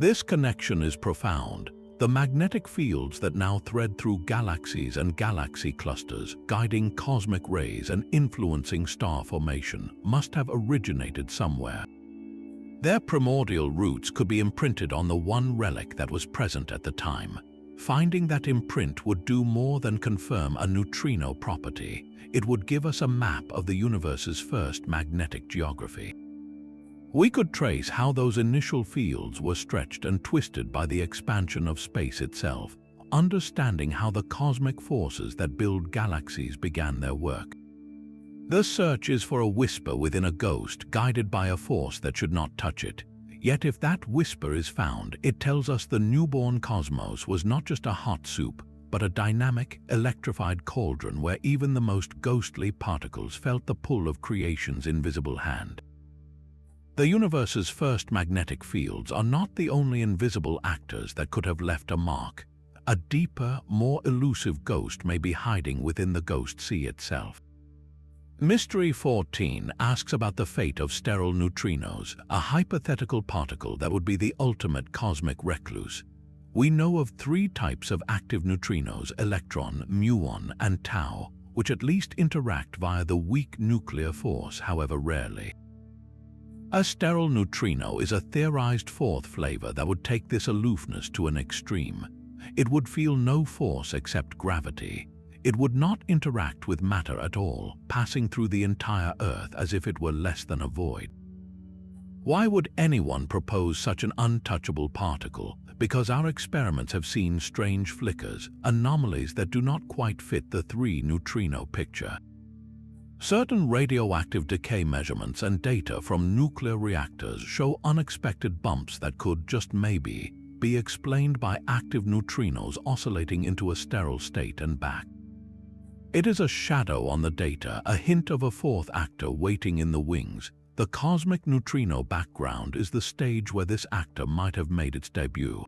This connection is profound. The magnetic fields that now thread through galaxies and galaxy clusters, guiding cosmic rays and influencing star formation, must have originated somewhere. Their primordial roots could be imprinted on the one relic that was present at the time. Finding that imprint would do more than confirm a neutrino property. It would give us a map of the universe's first magnetic geography. We could trace how those initial fields were stretched and twisted by the expansion of space itself, understanding how the cosmic forces that build galaxies began their work. The search is for a whisper within a ghost, guided by a force that should not touch it. Yet if that whisper is found, it tells us the newborn cosmos was not just a hot soup, but a dynamic, electrified cauldron where even the most ghostly particles felt the pull of creation's invisible hand. The universe's first magnetic fields are not the only invisible actors that could have left a mark. a deeper, more elusive ghost may be hiding within the ghost sea itself. Mystery 14 asks about the fate of sterile neutrinos, a hypothetical particle that would be the ultimate cosmic recluse. We know of three types of active neutrinos: electron, muon, and tau, which at least interact via the weak nuclear force, however rarely. A sterile neutrino is a theorized fourth flavor that would take this aloofness to an extreme. It would feel no force except gravity. It would not interact with matter at all, passing through the entire Earth as if it were less than a void. Why would anyone propose such an untouchable particle? Because our experiments have seen strange flickers, anomalies that do not quite fit the three-neutrino picture. Certain radioactive decay measurements and data from nuclear reactors show unexpected bumps that could, just maybe, be explained by active neutrinos oscillating into a sterile state and back. It is a shadow on the data, a hint of a fourth actor waiting in the wings. The Cosmic Neutrino Background is the stage where this actor might have made its debut.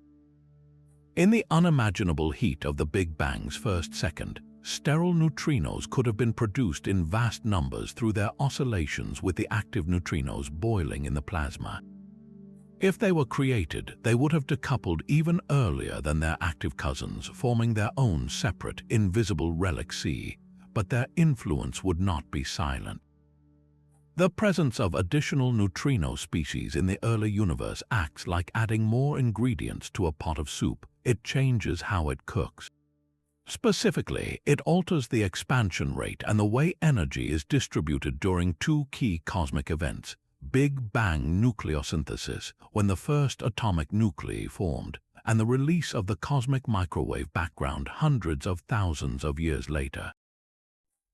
In the unimaginable heat of the Big Bang's first second, sterile neutrinos could have been produced in vast numbers through their oscillations with the active neutrinos boiling in the plasma. If they were created, they would have decoupled even earlier than their active cousins, forming their own separate, invisible relic sea, but their influence would not be silent. The presence of additional neutrino species in the early universe acts like adding more ingredients to a pot of soup. It changes how it cooks. Specifically, it alters the expansion rate and the way energy is distributed during two key cosmic events: Big Bang nucleosynthesis, when the first atomic nuclei formed, and the release of the cosmic microwave background hundreds of thousands of years later.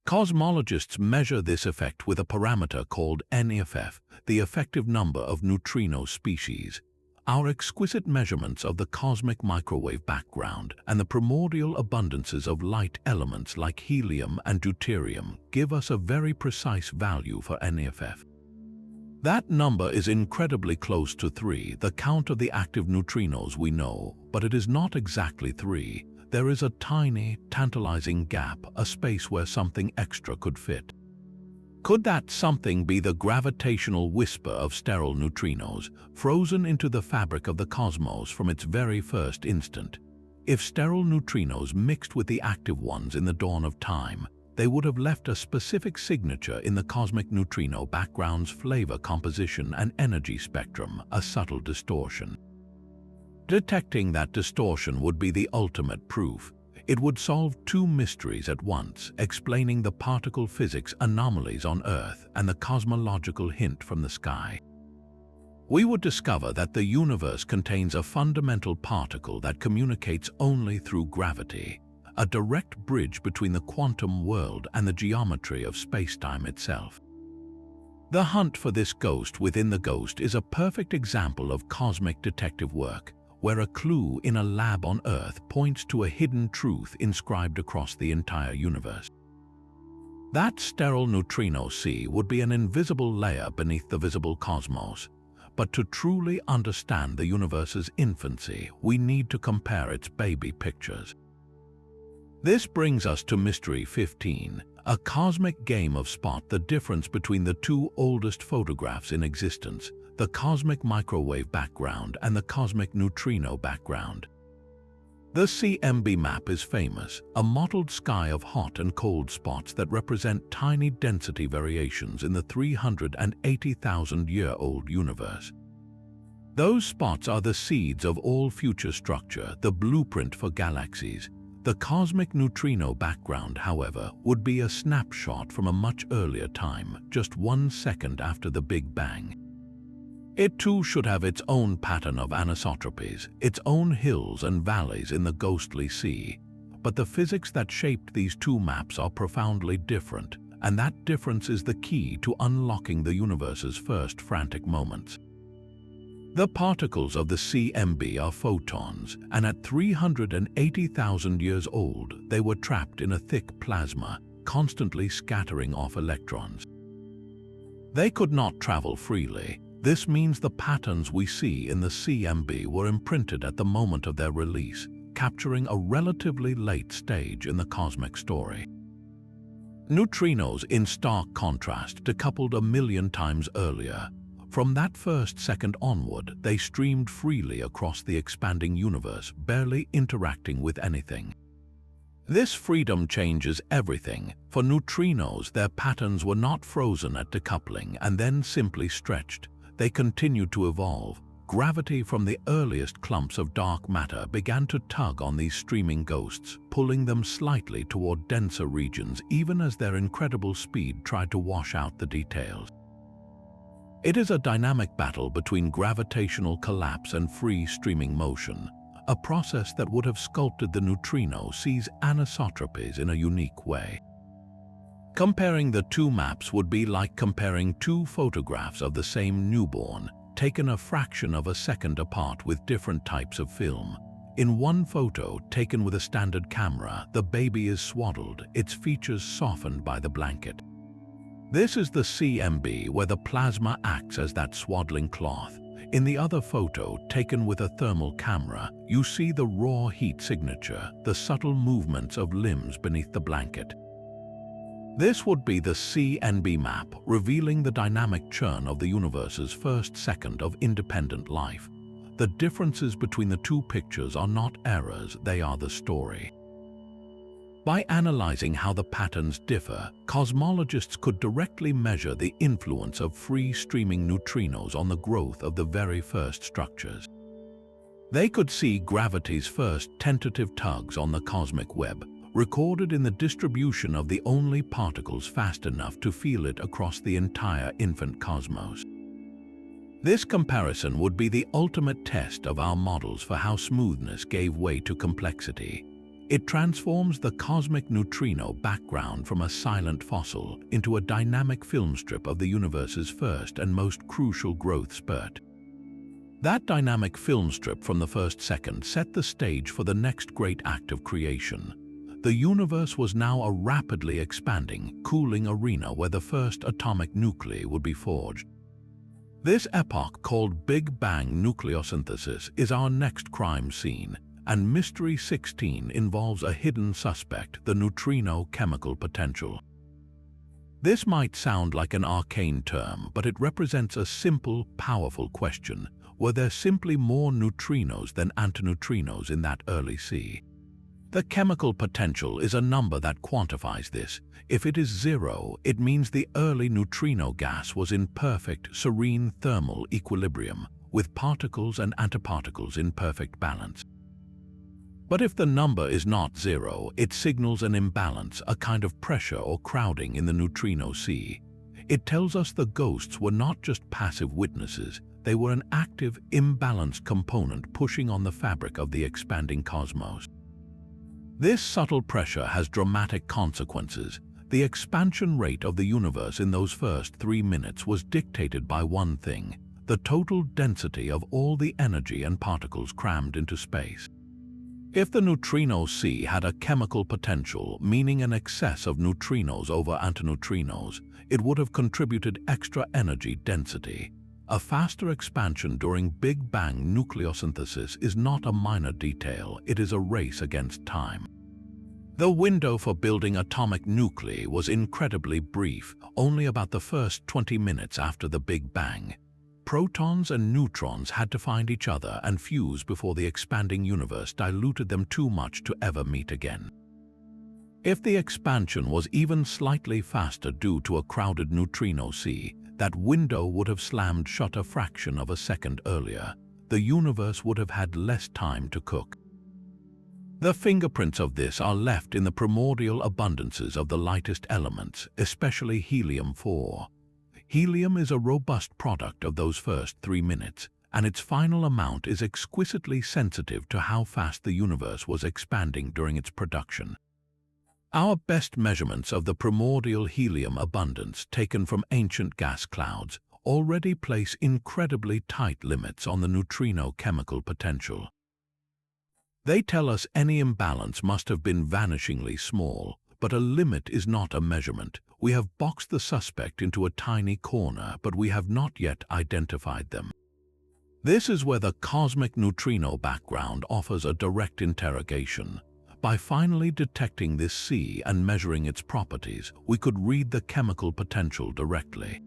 Cosmologists measure this effect with a parameter called NEFF, the effective number of neutrino species. Our exquisite measurements of the cosmic microwave background and the primordial abundances of light elements like helium and deuterium give us a very precise value for NEFF. That number is incredibly close to 3, the count of the active neutrinos we know, but it is not exactly 3. There is a tiny, tantalizing gap, a space where something extra could fit. Could that something be the gravitational whisper of sterile neutrinos, frozen into the fabric of the cosmos from its very first instant? If sterile neutrinos mixed with the active ones in the dawn of time, they would have left a specific signature in the cosmic neutrino background's flavor composition and energy spectrum, a subtle distortion. Detecting that distortion would be the ultimate proof. It would solve two mysteries at once, explaining the particle physics anomalies on Earth and the cosmological hint from the sky. We would discover that the universe contains a fundamental particle that communicates only through gravity, a direct bridge between the quantum world and the geometry of space-time itself. The hunt for this ghost within the ghost is a perfect example of cosmic detective work, where a clue in a lab on Earth points to a hidden truth inscribed across the entire universe. That sterile neutrino sea would be an invisible layer beneath the visible cosmos, but to truly understand the universe's infancy, we need to compare its baby pictures. This brings us to Mystery 15, a cosmic game of spot the difference between the two oldest photographs in existence, the cosmic microwave background and the cosmic neutrino background. The CMB map is famous, a mottled sky of hot and cold spots that represent tiny density variations in the 380,000-year-old universe. Those spots are the seeds of all future structure, the blueprint for galaxies. The cosmic neutrino background, however, would be a snapshot from a much earlier time, just 1 second after the Big Bang. It too should have its own pattern of anisotropies, its own hills and valleys in the ghostly sea. But the physics that shaped these two maps are profoundly different, and that difference is the key to unlocking the universe's first frantic moments. The particles of the CMB are photons, and at 380,000 years old, they were trapped in a thick plasma, constantly scattering off electrons. They could not travel freely. This means the patterns we see in the CMB were imprinted at the moment of their release, capturing a relatively late stage in the cosmic story. Neutrinos, in stark contrast, decoupled a million times earlier. From that first second onward, they streamed freely across the expanding universe, barely interacting with anything. This freedom changes everything. For neutrinos, their patterns were not frozen at decoupling and then simply stretched. They continued to evolve. Gravity from the earliest clumps of dark matter began to tug on these streaming ghosts, pulling them slightly toward denser regions even as their incredible speed tried to wash out the details. It is a dynamic battle between gravitational collapse and free streaming motion. A process that would have sculpted the neutrino sees anisotropies in a unique way. Comparing the two maps would be like comparing two photographs of the same newborn, taken a fraction of a second apart with different types of film. In one photo, taken with a standard camera, the baby is swaddled, its features softened by the blanket. This is the CMB, where the plasma acts as that swaddling cloth. In the other photo, taken with a thermal camera, you see the raw heat signature, the subtle movements of limbs beneath the blanket. This would be the CNB map, revealing the dynamic churn of the universe's first second of independent life. The differences between the two pictures are not errors, they are the story. By analyzing how the patterns differ, cosmologists could directly measure the influence of free streaming neutrinos on the growth of the very first structures. They could see gravity's first tentative tugs on the cosmic web, recorded in the distribution of the only particles fast enough to feel it across the entire infant cosmos. This comparison would be the ultimate test of our models for how smoothness gave way to complexity. It transforms the cosmic neutrino background from a silent fossil into a dynamic film strip of the universe's first and most crucial growth spurt. That dynamic film strip from the first second set the stage for the next great act of creation. The universe was now a rapidly expanding, cooling arena where the first atomic nuclei would be forged. This epoch, called Big Bang nucleosynthesis, is our next crime scene. And Mystery 16 involves a hidden suspect, the neutrino chemical potential. This might sound like an arcane term, but it represents a simple, powerful question. Were there simply more neutrinos than antineutrinos in that early sea? The chemical potential is a number that quantifies this. If it is zero, it means the early neutrino gas was in perfect, serene thermal equilibrium, with particles and antiparticles in perfect balance. But if the number is not zero, it signals an imbalance, a kind of pressure or crowding in the neutrino sea. It tells us the ghosts were not just passive witnesses, they were an active, imbalanced component pushing on the fabric of the expanding cosmos. This subtle pressure has dramatic consequences. The expansion rate of the universe in those first 3 minutes was dictated by one thing: the total density of all the energy and particles crammed into space. If the neutrino sea had a chemical potential, meaning an excess of neutrinos over antineutrinos, it would have contributed extra energy density. A faster expansion during Big Bang nucleosynthesis is not a minor detail, it is a race against time. The window for building atomic nuclei was incredibly brief, only about the first 20 minutes after the Big Bang. Protons and neutrons had to find each other and fuse before the expanding universe diluted them too much to ever meet again. If the expansion was even slightly faster due to a crowded neutrino sea, that window would have slammed shut a fraction of a second earlier. The universe would have had less time to cook. The fingerprints of this are left in the primordial abundances of the lightest elements, especially helium-4. Helium is a robust product of those first 3 minutes, and its final amount is exquisitely sensitive to how fast the universe was expanding during its production. Our best measurements of the primordial helium abundance taken from ancient gas clouds already place incredibly tight limits on the neutrino chemical potential. They tell us any imbalance must have been vanishingly small, but a limit is not a measurement. We have boxed the suspect into a tiny corner, but we have not yet identified them. This is where the cosmic neutrino background offers a direct interrogation. By finally detecting this sea and measuring its properties, we could read the chemical potential directly.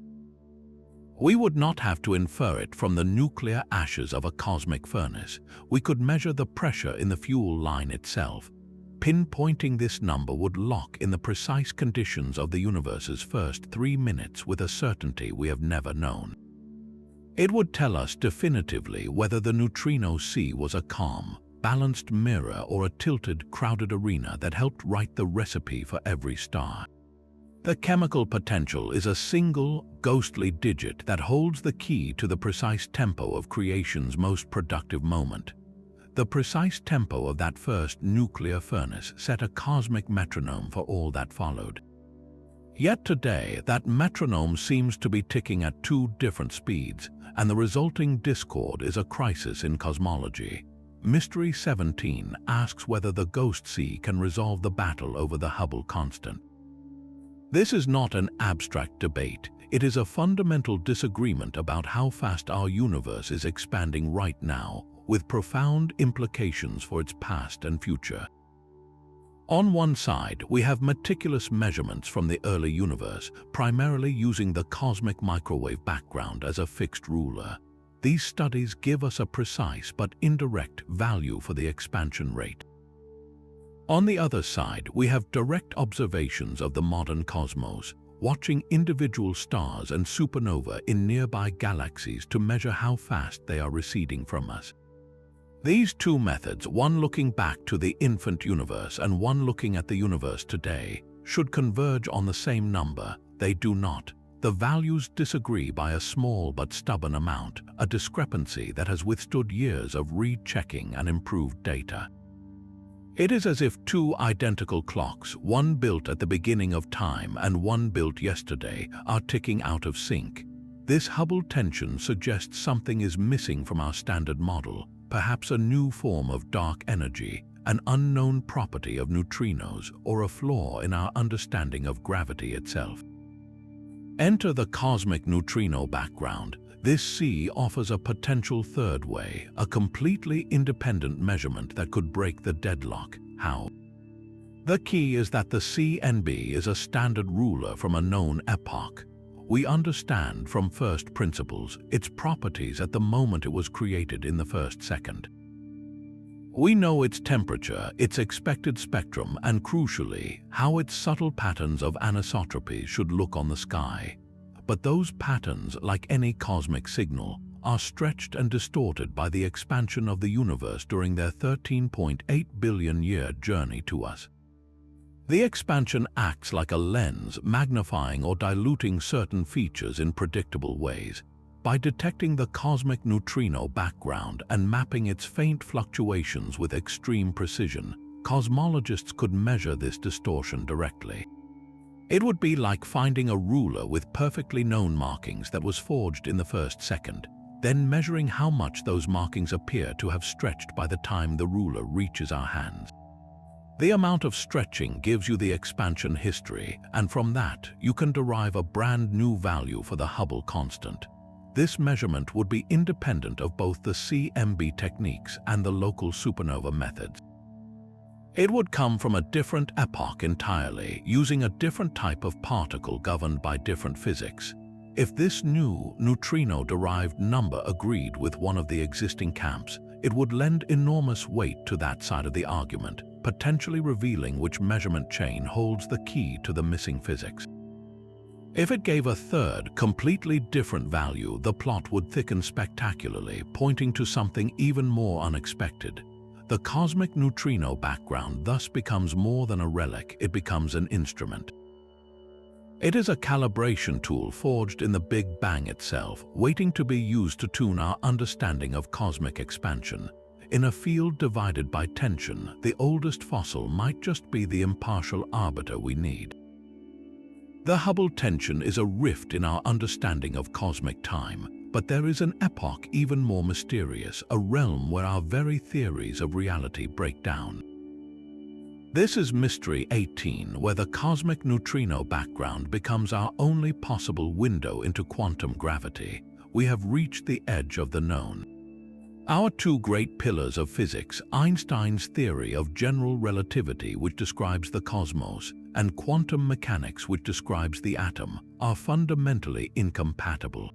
We would not have to infer it from the nuclear ashes of a cosmic furnace. We could measure the pressure in the fuel line itself. Pinpointing this number would lock in the precise conditions of the universe's first 3 minutes with a certainty we have never known. It would tell us definitively whether the neutrino sea was a calm, balanced mirror or a tilted, crowded arena that helped write the recipe for every star. The chemical potential is a single, ghostly digit that holds the key to the precise tempo of creation's most productive moment. The precise tempo of that first nuclear furnace set a cosmic metronome for all that followed. Yet today, that metronome seems to be ticking at 2 different speeds, and the resulting discord is a crisis in cosmology. Mystery 17 asks whether the ghost sea can resolve the battle over the Hubble constant. This is not an abstract debate. It is a fundamental disagreement about how fast our universe is expanding right now, with profound implications for its past and future. On one side, we have meticulous measurements from the early universe, primarily using the cosmic microwave background as a fixed ruler. These studies give us a precise but indirect value for the expansion rate. On the other side, we have direct observations of the modern cosmos, watching individual stars and supernova in nearby galaxies to measure how fast they are receding from us. These 2 methods, one looking back to the infant universe and one looking at the universe today, should converge on the same number. They do not. The values disagree by a small but stubborn amount, a discrepancy that has withstood years of rechecking and improved data. It is as if 2 identical clocks, one built at the beginning of time and one built yesterday, are ticking out of sync. This Hubble tension suggests something is missing from our standard model, perhaps a new form of dark energy, an unknown property of neutrinos, or a flaw in our understanding of gravity itself. Enter the cosmic neutrino background. This sea offers a potential third way, a completely independent measurement that could break the deadlock. How? The key is that the CNB is a standard ruler from a known epoch. We understand from first principles its properties at the moment it was created in the first second. We know its temperature, its expected spectrum, and crucially, how its subtle patterns of anisotropy should look on the sky. But those patterns, like any cosmic signal, are stretched and distorted by the expansion of the universe during their 13.8 billion-year journey to us. The expansion acts like a lens, magnifying or diluting certain features in predictable ways. By detecting the cosmic neutrino background and mapping its faint fluctuations with extreme precision, cosmologists could measure this distortion directly. It would be like finding a ruler with perfectly known markings that was forged in the first second, then measuring how much those markings appear to have stretched by the time the ruler reaches our hands. The amount of stretching gives you the expansion history, and from that, you can derive a brand new value for the Hubble constant. This measurement would be independent of both the CMB techniques and the local supernova methods. It would come from a different epoch entirely, using a different type of particle governed by different physics. If this new neutrino-derived number agreed with one of the existing camps, it would lend enormous weight to that side of the argument, potentially revealing which measurement chain holds the key to the missing physics. If it gave a third, completely different value, the plot would thicken spectacularly, pointing to something even more unexpected. The cosmic neutrino background thus becomes more than a relic, it becomes an instrument. It is a calibration tool forged in the Big Bang itself, waiting to be used to tune our understanding of cosmic expansion. In a field divided by tension, the oldest fossil might just be the impartial arbiter we need. The Hubble tension is a rift in our understanding of cosmic time, but there is an epoch even more mysterious, a realm where our very theories of reality break down. This is Mystery 18, where the cosmic neutrino background becomes our only possible window into quantum gravity. We have reached the edge of the known. Our two great pillars of physics, Einstein's theory of general relativity, which describes the cosmos, and quantum mechanics, which describes the atom, are fundamentally incompatible.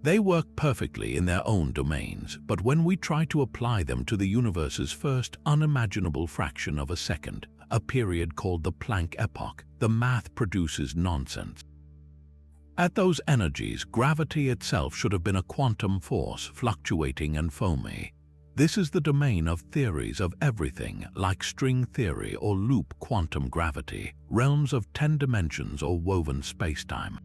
They work perfectly in their own domains, but when we try to apply them to the universe's first unimaginable fraction of a second, a period called the Planck epoch, the math produces nonsense. At those energies, gravity itself should have been a quantum force, fluctuating and foamy. This is the domain of theories of everything, like string theory or loop quantum gravity, realms of 10 dimensions or woven spacetime.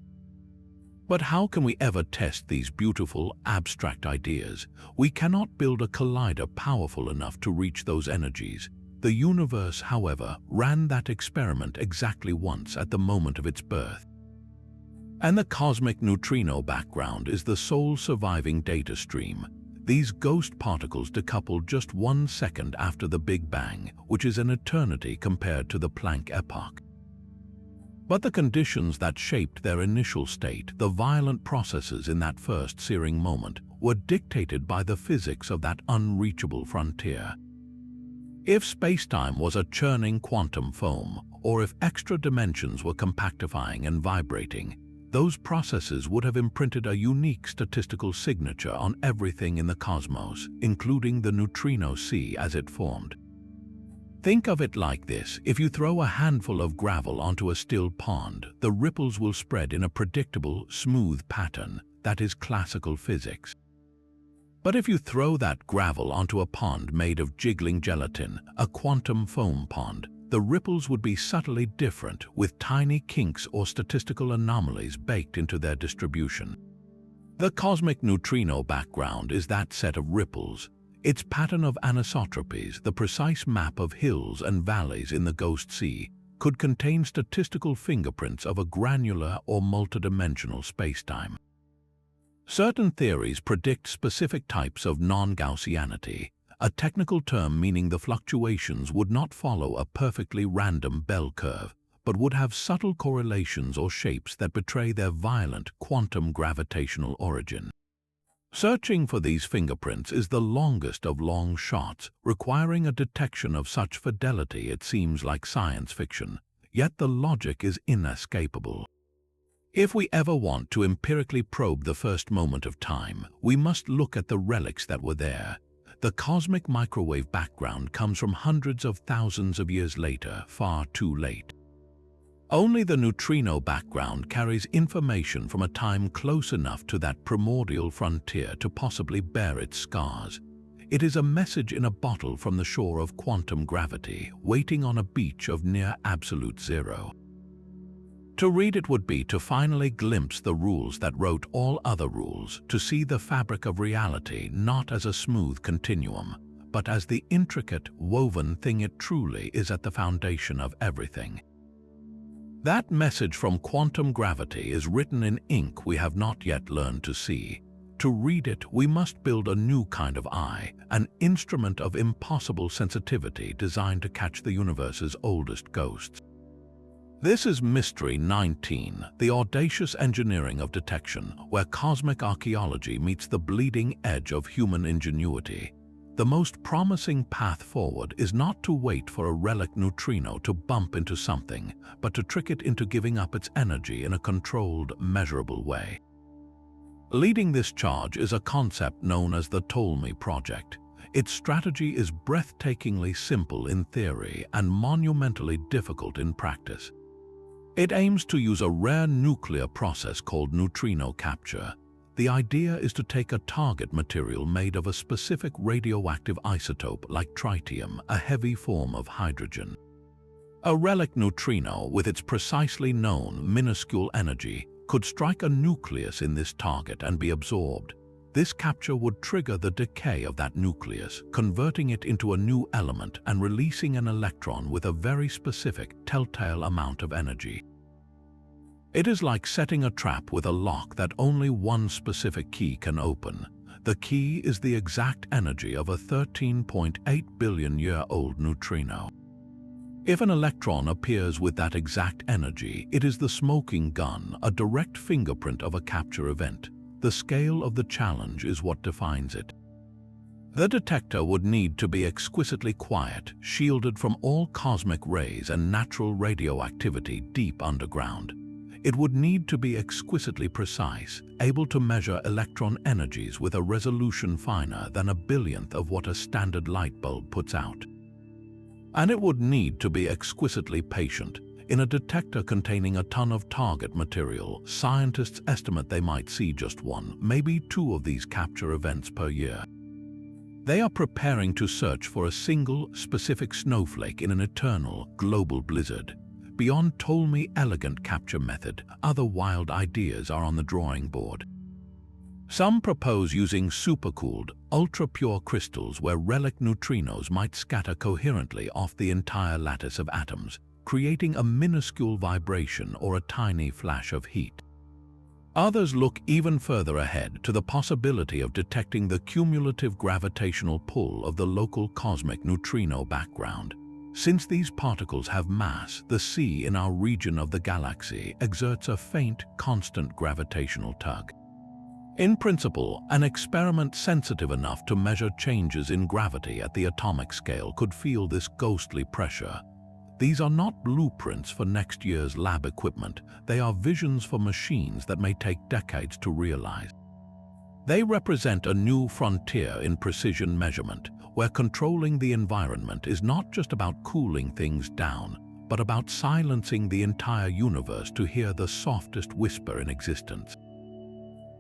But how can we ever test these beautiful, abstract ideas? We cannot build a collider powerful enough to reach those energies. The universe, however, ran that experiment exactly once at the moment of its birth. And the cosmic neutrino background is the sole surviving data stream. These ghost particles decoupled just 1 second after the Big Bang, which is an eternity compared to the Planck epoch. But the conditions that shaped their initial state, the violent processes in that first searing moment, were dictated by the physics of that unreachable frontier. If spacetime was a churning quantum foam, or if extra dimensions were compactifying and vibrating, those processes would have imprinted a unique statistical signature on everything in the cosmos, including the neutrino sea as it formed. Think of it like this: if you throw a handful of gravel onto a still pond, the ripples will spread in a predictable, smooth pattern. That is classical physics. But if you throw that gravel onto a pond made of jiggling gelatin, a quantum foam pond, the ripples would be subtly different, with tiny kinks or statistical anomalies baked into their distribution. The cosmic neutrino background is that set of ripples. Its pattern of anisotropies, the precise map of hills and valleys in the ghost sea, could contain statistical fingerprints of a granular or multidimensional spacetime. Certain theories predict specific types of non-Gaussianity, a technical term meaning the fluctuations would not follow a perfectly random bell curve, but would have subtle correlations or shapes that betray their violent quantum gravitational origin. Searching for these fingerprints is the longest of long shots, requiring a detection of such fidelity it seems like science fiction, yet the logic is inescapable. If we ever want to empirically probe the first moment of time, we must look at the relics that were there. The cosmic microwave background comes from hundreds of thousands of years later, far too late. Only the neutrino background carries information from a time close enough to that primordial frontier to possibly bear its scars. It is a message in a bottle from the shore of quantum gravity, waiting on a beach of near absolute zero. To read it would be to finally glimpse the rules that wrote all other rules, to see the fabric of reality not as a smooth continuum, but as the intricate, woven thing it truly is at the foundation of everything. That message from quantum gravity is written in ink we have not yet learned to see. To read it, we must build a new kind of eye, an instrument of impossible sensitivity designed to catch the universe's oldest ghosts. This is Mystery 19, the audacious engineering of detection, where cosmic archaeology meets the bleeding edge of human ingenuity. The most promising path forward is not to wait for a relic neutrino to bump into something, but to trick it into giving up its energy in a controlled, measurable way. Leading this charge is a concept known as the Ptolemy Project. Its strategy is breathtakingly simple in theory and monumentally difficult in practice. It aims to use a rare nuclear process called neutrino capture. The idea is to take a target material made of a specific radioactive isotope like tritium, a heavy form of hydrogen. A relic neutrino, with its precisely known minuscule energy, could strike a nucleus in this target and be absorbed. This capture would trigger the decay of that nucleus, converting it into a new element and releasing an electron with a very specific, telltale amount of energy. It is like setting a trap with a lock that only one specific key can open. The key is the exact energy of a 13.8 billion-year-old neutrino. If an electron appears with that exact energy, it is the smoking gun, a direct fingerprint of a capture event. The scale of the challenge is what defines it. The detector would need to be exquisitely quiet, shielded from all cosmic rays and natural radioactivity deep underground. It would need to be exquisitely precise, able to measure electron energies with a resolution finer than a billionth of what a standard light bulb puts out. And it would need to be exquisitely patient. In a detector containing a ton of target material, scientists estimate they might see just one, maybe two of these capture events per year. They are preparing to search for a single, specific snowflake in an eternal, global blizzard. Beyond Ptolemy's elegant capture method, other wild ideas are on the drawing board. Some propose using supercooled, ultra-pure crystals where relic neutrinos might scatter coherently off the entire lattice of atoms, creating a minuscule vibration or a tiny flash of heat. Others look even further ahead to the possibility of detecting the cumulative gravitational pull of the local cosmic neutrino background. Since these particles have mass, the sea in our region of the galaxy exerts a faint, constant gravitational tug. In principle, an experiment sensitive enough to measure changes in gravity at the atomic scale could feel this ghostly pressure. These are not blueprints for next year's lab equipment, they are visions for machines that may take decades to realize. They represent a new frontier in precision measurement, where controlling the environment is not just about cooling things down, but about silencing the entire universe to hear the softest whisper in existence.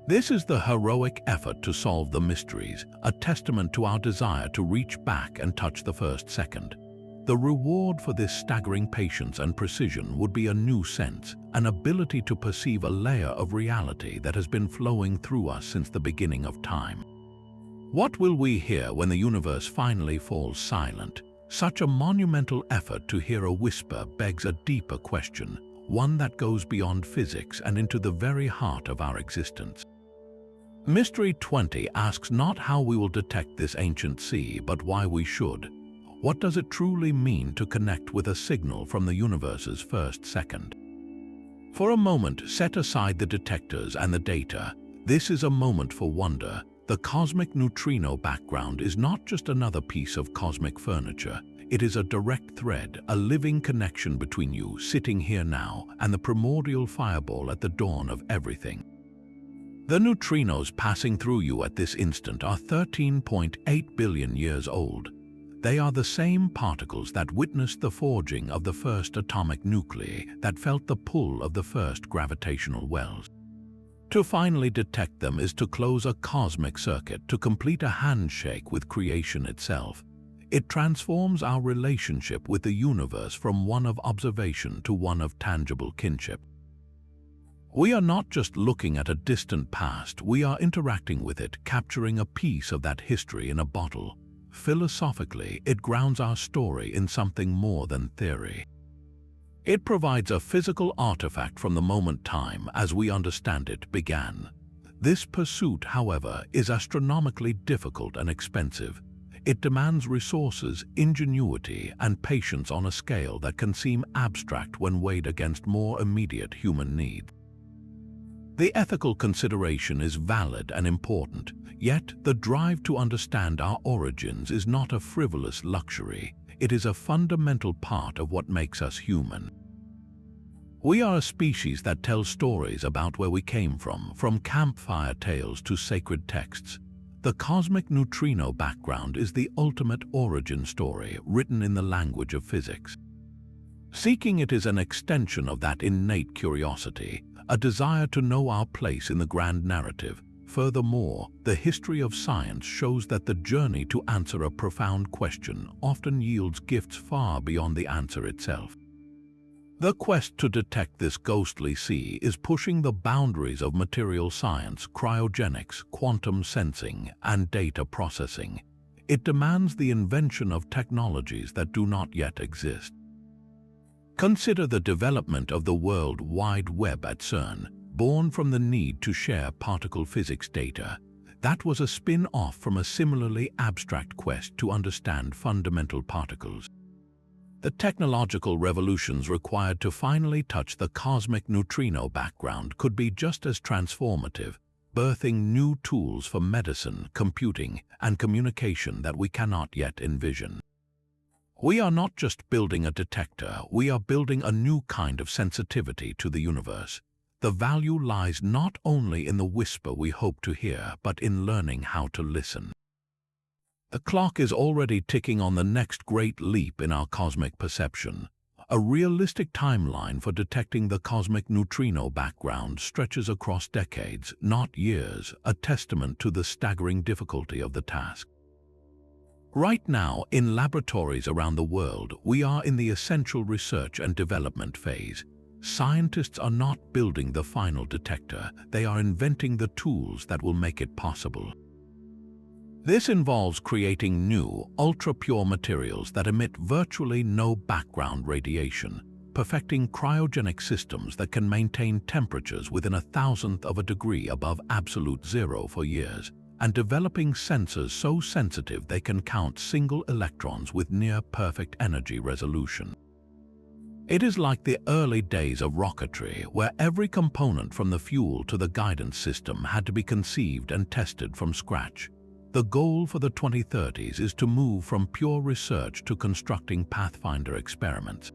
This is the heroic effort to solve the mysteries, a testament to our desire to reach back and touch the first second. The reward for this staggering patience and precision would be a new sense, an ability to perceive a layer of reality that has been flowing through us since the beginning of time. What will we hear when the universe finally falls silent? Such a monumental effort to hear a whisper begs a deeper question, one that goes beyond physics and into the very heart of our existence. Mystery 20 asks not how we will detect this ancient sea, but why we should. What does it truly mean to connect with a signal from the universe's first second? For a moment, set aside the detectors and the data. This is a moment for wonder. The cosmic neutrino background is not just another piece of cosmic furniture. It is a direct thread, a living connection between you sitting here now and the primordial fireball at the dawn of everything. The neutrinos passing through you at this instant are 13.8 billion years old. They are the same particles that witnessed the forging of the first atomic nuclei, that felt the pull of the first gravitational wells. To finally detect them is to close a cosmic circuit, to complete a handshake with creation itself. It transforms our relationship with the universe from one of observation to one of tangible kinship. We are not just looking at a distant past, we are interacting with it, capturing a piece of that history in a bottle. Philosophically, it grounds our story in something more than theory. It provides a physical artifact from the moment time, as we understand it, began. This pursuit, however, is astronomically difficult and expensive. It demands resources, ingenuity, and patience on a scale that can seem abstract when weighed against more immediate human needs. The ethical consideration is valid and important, yet the drive to understand our origins is not a frivolous luxury. It is a fundamental part of what makes us human. We are a species that tells stories about where we came from campfire tales to sacred texts. The cosmic neutrino background is the ultimate origin story written in the language of physics. Seeking it is an extension of that innate curiosity, a desire to know our place in the grand narrative. Furthermore, the history of science shows that the journey to answer a profound question often yields gifts far beyond the answer itself. The quest to detect this ghostly sea is pushing the boundaries of material science, cryogenics, quantum sensing, and data processing. It demands the invention of technologies that do not yet exist. Consider the development of the World Wide Web at CERN, born from the need to share particle physics data. That was a spin-off from a similarly abstract quest to understand fundamental particles. The technological revolutions required to finally touch the cosmic neutrino background could be just as transformative, birthing new tools for medicine, computing, and communication that we cannot yet envision. We are not just building a detector, we are building a new kind of sensitivity to the universe. The value lies not only in the whisper we hope to hear, but in learning how to listen. The clock is already ticking on the next great leap in our cosmic perception. A realistic timeline for detecting the cosmic neutrino background stretches across decades, not years, a testament to the staggering difficulty of the task. Right now, in laboratories around the world, we are in the essential research and development phase. Scientists are not building the final detector, they are inventing the tools that will make it possible. This involves creating new, ultra-pure materials that emit virtually no background radiation, perfecting cryogenic systems that can maintain temperatures within 1/1000th of a degree above absolute zero for years, and developing sensors so sensitive they can count single electrons with near-perfect energy resolution. It is like the early days of rocketry, where every component from the fuel to the guidance system had to be conceived and tested from scratch. The goal for the 2030s is to move from pure research to constructing pathfinder experiments.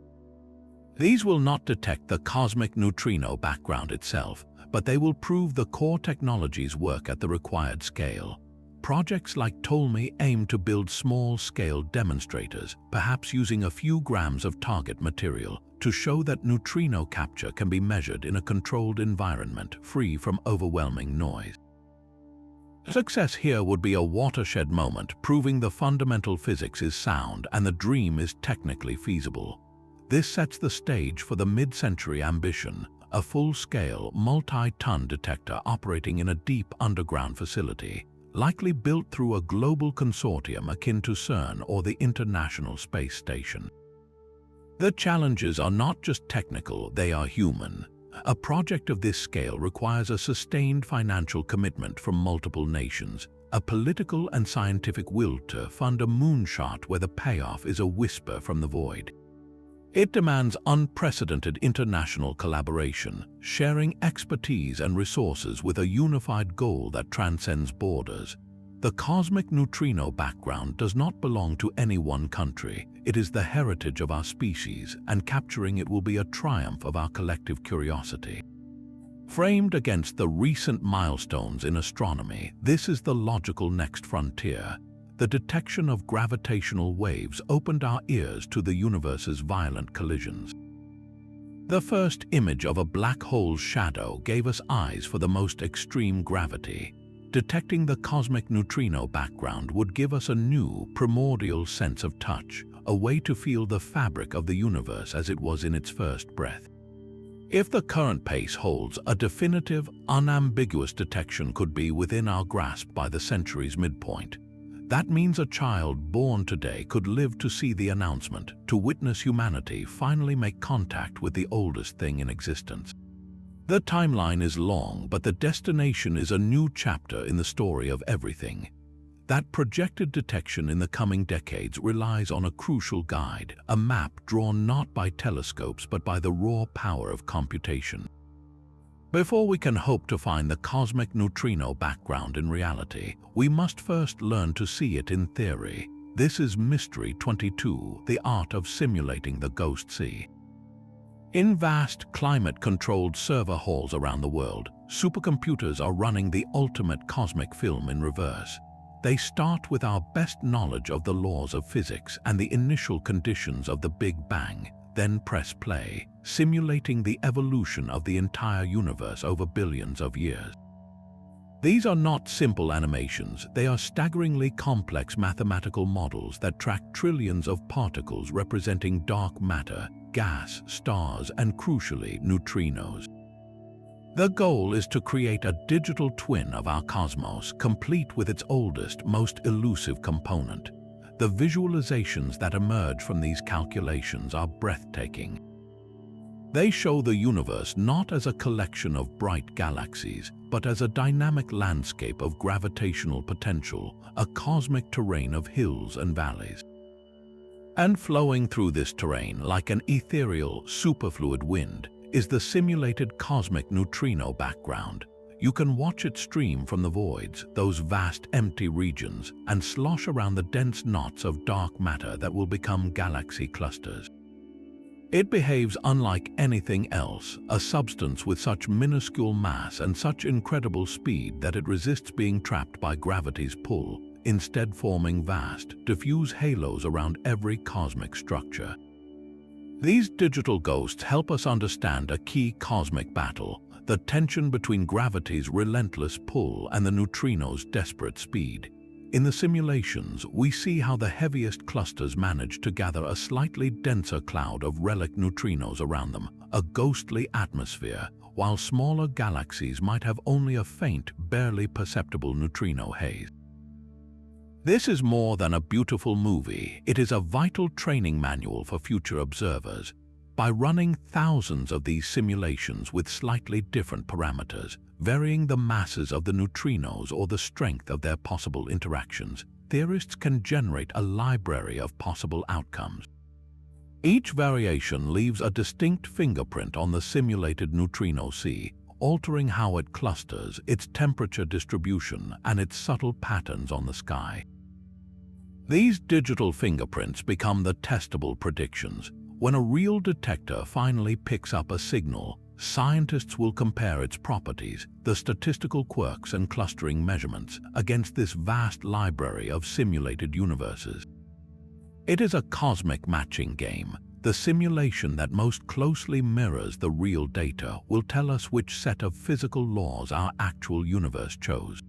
These will not detect the cosmic neutrino background itself, but they will prove the core technologies work at the required scale. Projects like Ptolemy aim to build small-scale demonstrators, perhaps using a few grams of target material, to show that neutrino capture can be measured in a controlled environment, free from overwhelming noise. Success here would be a watershed moment, proving the fundamental physics is sound and the dream is technically feasible. This sets the stage for the mid-century ambition, a full-scale, multi-ton detector operating in a deep underground facility, likely built through a global consortium akin to CERN or the International Space Station. The challenges are not just technical, they are human. A project of this scale requires a sustained financial commitment from multiple nations, a political and scientific will to fund a moonshot where the payoff is a whisper from the void. It demands unprecedented international collaboration, sharing expertise and resources with a unified goal that transcends borders. The cosmic neutrino background does not belong to any one country. It is the heritage of our species, and capturing it will be a triumph of our collective curiosity. Framed against the recent milestones in astronomy, this is the logical next frontier. The detection of gravitational waves opened our ears to the universe's violent collisions. The first image of a black hole's shadow gave us eyes for the most extreme gravity. Detecting the cosmic neutrino background would give us a new, primordial sense of touch, a way to feel the fabric of the universe as it was in its first breath. If the current pace holds, a definitive, unambiguous detection could be within our grasp by the century's midpoint. That means a child born today could live to see the announcement, to witness humanity finally make contact with the oldest thing in existence. The timeline is long, but the destination is a new chapter in the story of everything. That projected detection in the coming decades relies on a crucial guide, a map drawn not by telescopes but by the raw power of computation. Before we can hope to find the cosmic neutrino background in reality, we must first learn to see it in theory. This is Mystery 22, the art of simulating the ghost sea. In vast, climate-controlled server halls around the world, supercomputers are running the ultimate cosmic film in reverse. They start with our best knowledge of the laws of physics and the initial conditions of the Big Bang, then press play, simulating the evolution of the entire universe over billions of years. These are not simple animations, they are staggeringly complex mathematical models that track trillions of particles representing dark matter, gas, stars, and crucially, neutrinos. The goal is to create a digital twin of our cosmos, complete with its oldest, most elusive component. The visualizations that emerge from these calculations are breathtaking. They show the universe not as a collection of bright galaxies, but as a dynamic landscape of gravitational potential, a cosmic terrain of hills and valleys. And flowing through this terrain like an ethereal, superfluid wind is the simulated cosmic neutrino background. You can watch it stream from the voids, those vast empty regions, and slosh around the dense knots of dark matter that will become galaxy clusters. It behaves unlike anything else, a substance with such minuscule mass and such incredible speed that it resists being trapped by gravity's pull, instead forming vast, diffuse halos around every cosmic structure. These digital ghosts help us understand a key cosmic battle, the tension between gravity's relentless pull and the neutrinos' desperate speed. In the simulations, we see how the heaviest clusters manage to gather a slightly denser cloud of relic neutrinos around them, a ghostly atmosphere, while smaller galaxies might have only a faint, barely perceptible neutrino haze. This is more than a beautiful movie. It is a vital training manual for future observers. By running thousands of these simulations with slightly different parameters, varying the masses of the neutrinos or the strength of their possible interactions, theorists can generate a library of possible outcomes. Each variation leaves a distinct fingerprint on the simulated neutrino sea, altering how it clusters, its temperature distribution, and its subtle patterns on the sky. These digital fingerprints become the testable predictions. When a real detector finally picks up a signal, scientists will compare its properties, the statistical quirks and clustering measurements, against this vast library of simulated universes. It is a cosmic matching game. The simulation that most closely mirrors the real data will tell us which set of physical laws our actual universe chose.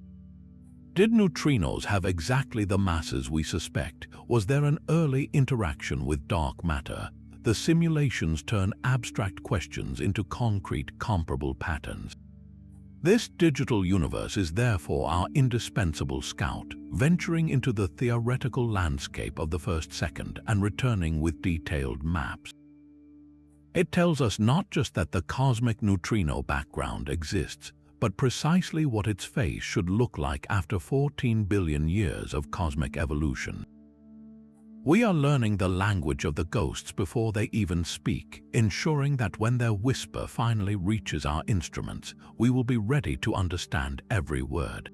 Did neutrinos have exactly the masses we suspect? Was there an early interaction with dark matter? The simulations turn abstract questions into concrete, comparable patterns. This digital universe is therefore our indispensable scout, venturing into the theoretical landscape of the first second and returning with detailed maps. It tells us not just that the cosmic neutrino background exists, but precisely what its face should look like after 14 billion years of cosmic evolution. We are learning the language of the ghosts before they even speak, ensuring that when their whisper finally reaches our instruments, we will be ready to understand every word.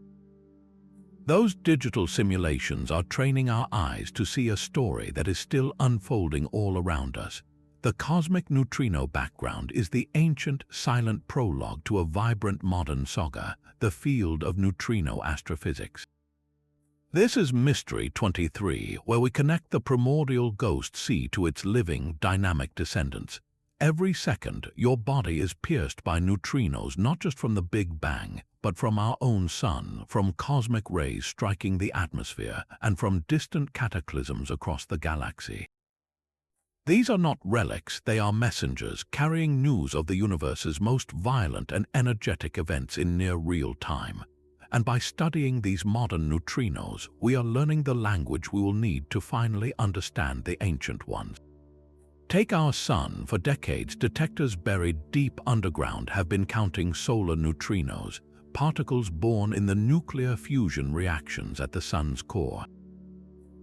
Those digital simulations are training our eyes to see a story that is still unfolding all around us. The cosmic neutrino background is the ancient, silent prologue to a vibrant modern saga, the field of neutrino astrophysics. This is Mystery 23, where we connect the primordial ghost sea to its living, dynamic descendants. Every second, your body is pierced by neutrinos not just from the Big Bang, but from our own sun, from cosmic rays striking the atmosphere, and from distant cataclysms across the galaxy. These are not relics, they are messengers carrying news of the universe's most violent and energetic events in near real time. And by studying these modern neutrinos, we are learning the language we will need to finally understand the ancient ones. Take our sun. For decades, detectors buried deep underground have been counting solar neutrinos, particles born in the nuclear fusion reactions at the sun's core.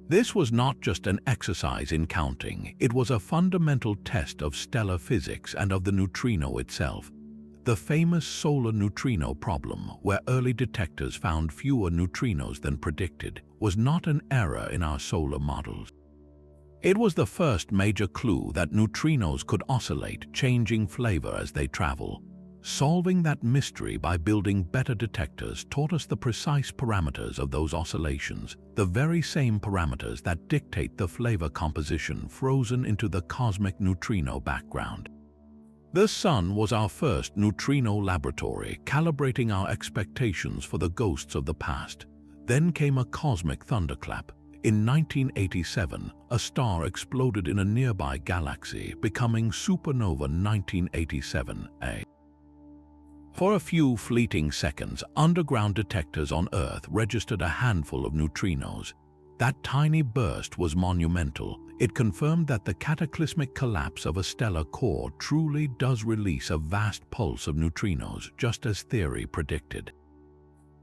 This was not just an exercise in counting, it was a fundamental test of stellar physics and of the neutrino itself. The famous solar neutrino problem, where early detectors found fewer neutrinos than predicted, was not an error in our solar models. It was the first major clue that neutrinos could oscillate, changing flavor as they travel. Solving that mystery by building better detectors taught us the precise parameters of those oscillations, the very same parameters that dictate the flavor composition frozen into the cosmic neutrino background. The sun was our first neutrino laboratory, calibrating our expectations for the ghosts of the past. Then came a cosmic thunderclap. In 1987, a star exploded in a nearby galaxy, becoming supernova 1987A. For a few fleeting seconds, underground detectors on Earth registered a handful of neutrinos. That tiny burst was monumental. It confirmed that the cataclysmic collapse of a stellar core truly does release a vast pulse of neutrinos, just as theory predicted.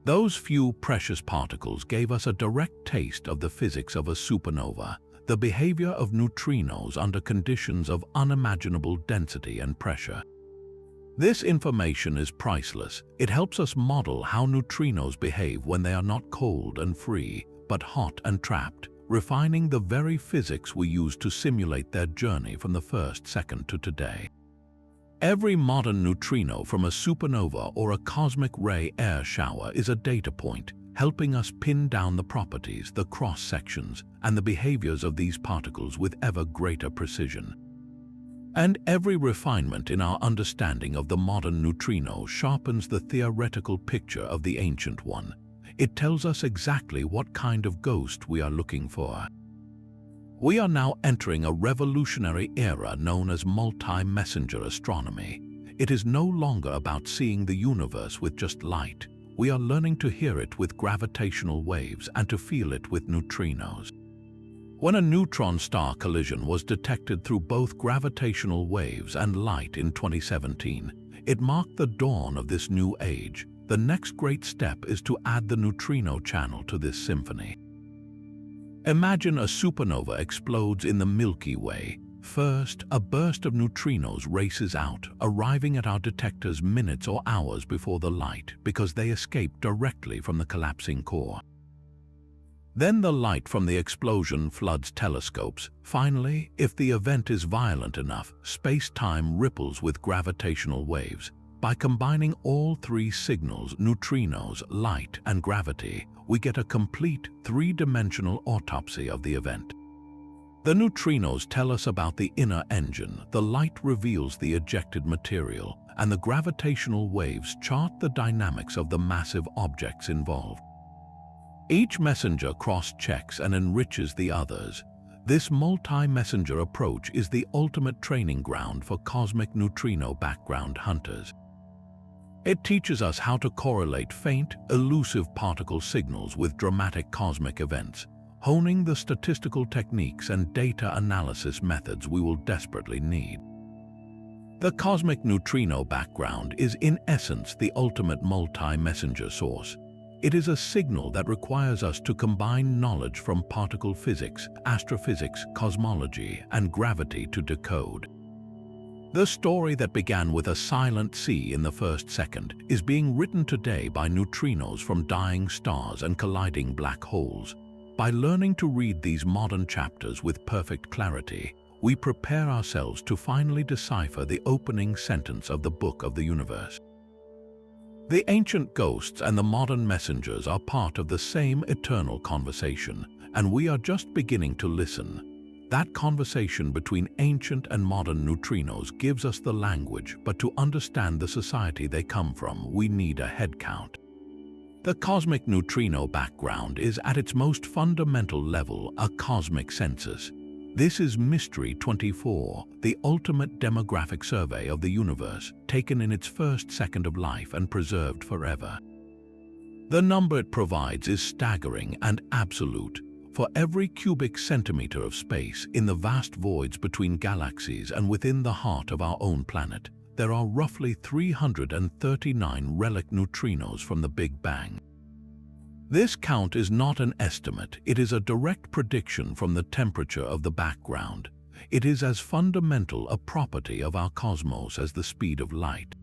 Those few precious particles gave us a direct taste of the physics of a supernova, the behavior of neutrinos under conditions of unimaginable density and pressure. This information is priceless. It helps us model how neutrinos behave when they are not cold and free, but hot and trapped, refining the very physics we use to simulate their journey from the first second to today. Every modern neutrino, from a supernova or a cosmic ray air shower, is a data point, helping us pin down the properties, the cross-sections, and the behaviors of these particles with ever greater precision. And every refinement in our understanding of the modern neutrino sharpens the theoretical picture of the ancient one. It tells us exactly what kind of ghost we are looking for. We are now entering a revolutionary era known as multi-messenger astronomy. It is no longer about seeing the universe with just light. We are learning to hear it with gravitational waves and to feel it with neutrinos. When a neutron-star collision was detected through both gravitational waves and light in 2017, it marked the dawn of this new age. The next great step is to add the neutrino channel to this symphony. Imagine a supernova explodes in the Milky Way. First, a burst of neutrinos races out, arriving at our detectors minutes or hours before the light because they escape directly from the collapsing core. Then the light from the explosion floods telescopes. Finally, if the event is violent enough, space-time ripples with gravitational waves. By combining all three signals, neutrinos, light, and gravity, we get a complete three-dimensional autopsy of the event. The neutrinos tell us about the inner engine, the light reveals the ejected material, and the gravitational waves chart the dynamics of the massive objects involved. Each messenger cross-checks and enriches the others. This multi-messenger approach is the ultimate training ground for cosmic neutrino background hunters. It teaches us how to correlate faint, elusive particle signals with dramatic cosmic events, honing the statistical techniques and data analysis methods we will desperately need. The cosmic neutrino background is in essence the ultimate multi-messenger source. It is a signal that requires us to combine knowledge from particle physics, astrophysics, cosmology, and gravity to decode. The story that began with a silent sea in the first second is being written today by neutrinos from dying stars and colliding black holes. By learning to read these modern chapters with perfect clarity, we prepare ourselves to finally decipher the opening sentence of the book of the universe. The ancient ghosts and the modern messengers are part of the same eternal conversation, and we are just beginning to listen. That conversation between ancient and modern neutrinos gives us the language, but to understand the society they come from, we need a head count. The cosmic neutrino background is at its most fundamental level a cosmic census. This is Mystery 24, the ultimate demographic survey of the universe, taken in its first second of life and preserved forever. The number it provides is staggering and absolute. For every cubic centimeter of space in the vast voids between galaxies and within the heart of our own planet, there are roughly 339 relic neutrinos from the Big Bang. This count is not an estimate, it is a direct prediction from the temperature of the background. It is as fundamental a property of our cosmos as the speed of light.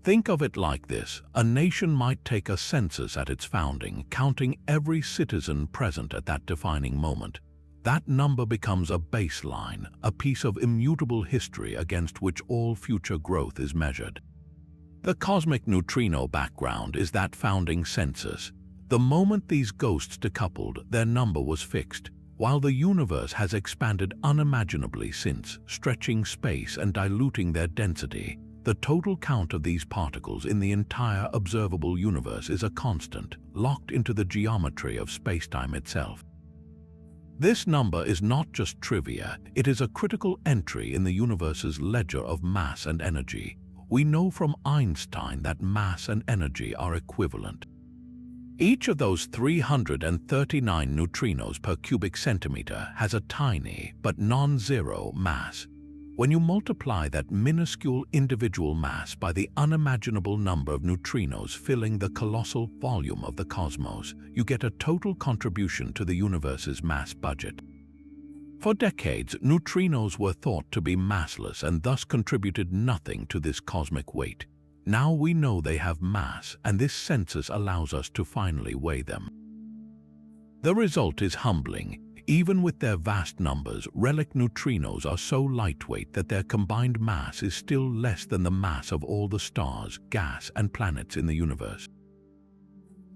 Think of it like this: a nation might take a census at its founding, counting every citizen present at that defining moment. That number becomes a baseline, a piece of immutable history against which all future growth is measured. The cosmic neutrino background is that founding census. The moment these ghosts decoupled, their number was fixed, while the universe has expanded unimaginably since, stretching space and diluting their density. The total count of these particles in the entire observable universe is a constant, locked into the geometry of spacetime itself. This number is not just trivia, it is a critical entry in the universe's ledger of mass and energy. We know from Einstein that mass and energy are equivalent. Each of those 339 neutrinos per cubic centimeter has a tiny but non-zero mass. When you multiply that minuscule individual mass by the unimaginable number of neutrinos filling the colossal volume of the cosmos, you get a total contribution to the universe's mass budget. For decades, neutrinos were thought to be massless and thus contributed nothing to this cosmic weight. Now we know they have mass, and this census allows us to finally weigh them. The result is humbling. Even with their vast numbers, relic neutrinos are so lightweight that their combined mass is still less than the mass of all the stars, gas, and planets in the universe.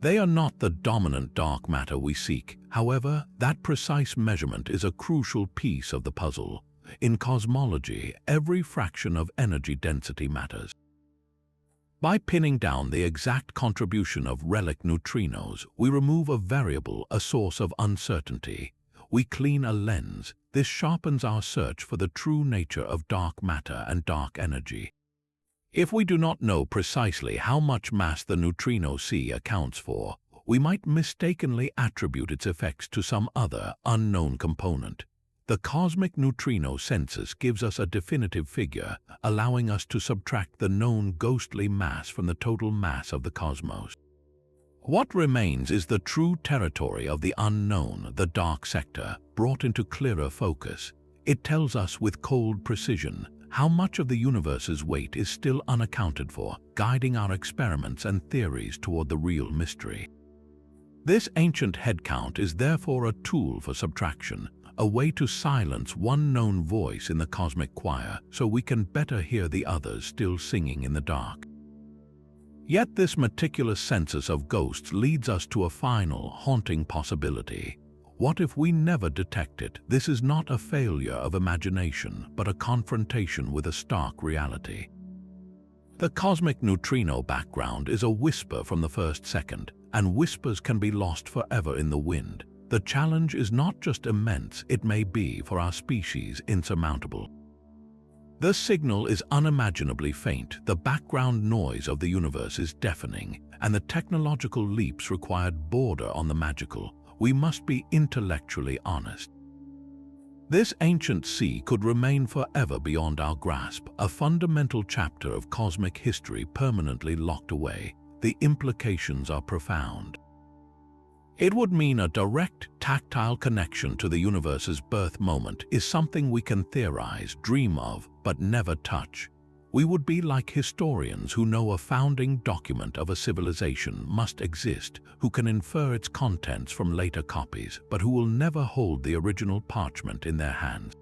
They are not the dominant dark matter we seek. However, that precise measurement is a crucial piece of the puzzle. In cosmology, every fraction of energy density matters. By pinning down the exact contribution of relic neutrinos, we remove a variable, a source of uncertainty. We clean a lens. This sharpens our search for the true nature of dark matter and dark energy. If we do not know precisely how much mass the neutrino sea accounts for, we might mistakenly attribute its effects to some other, unknown component. The cosmic neutrino census gives us a definitive figure, allowing us to subtract the known ghostly mass from the total mass of the cosmos. What remains is the true territory of the unknown, the dark sector, brought into clearer focus. It tells us with cold precision how much of the universe's weight is still unaccounted for, guiding our experiments and theories toward the real mystery. This ancient headcount is therefore a tool for subtraction, a way to silence one known voice in the cosmic choir so we can better hear the others still singing in the dark. Yet this meticulous census of ghosts leads us to a final, haunting possibility. What if we never detect it? This is not a failure of imagination, but a confrontation with a stark reality. The cosmic neutrino background is a whisper from the first second, and whispers can be lost forever in the wind. The challenge is not just immense, it may be, for our species, insurmountable. The signal is unimaginably faint, the background noise of the universe is deafening, and the technological leaps required border on the magical. We must be intellectually honest. This ancient sea could remain forever beyond our grasp, a fundamental chapter of cosmic history permanently locked away. The implications are profound. It would mean a direct, tactile connection to the universe's birth moment is something we can theorize, dream of, but never touch. We would be like historians who know a founding document of a civilization must exist, who can infer its contents from later copies, but who will never hold the original parchment in their hands.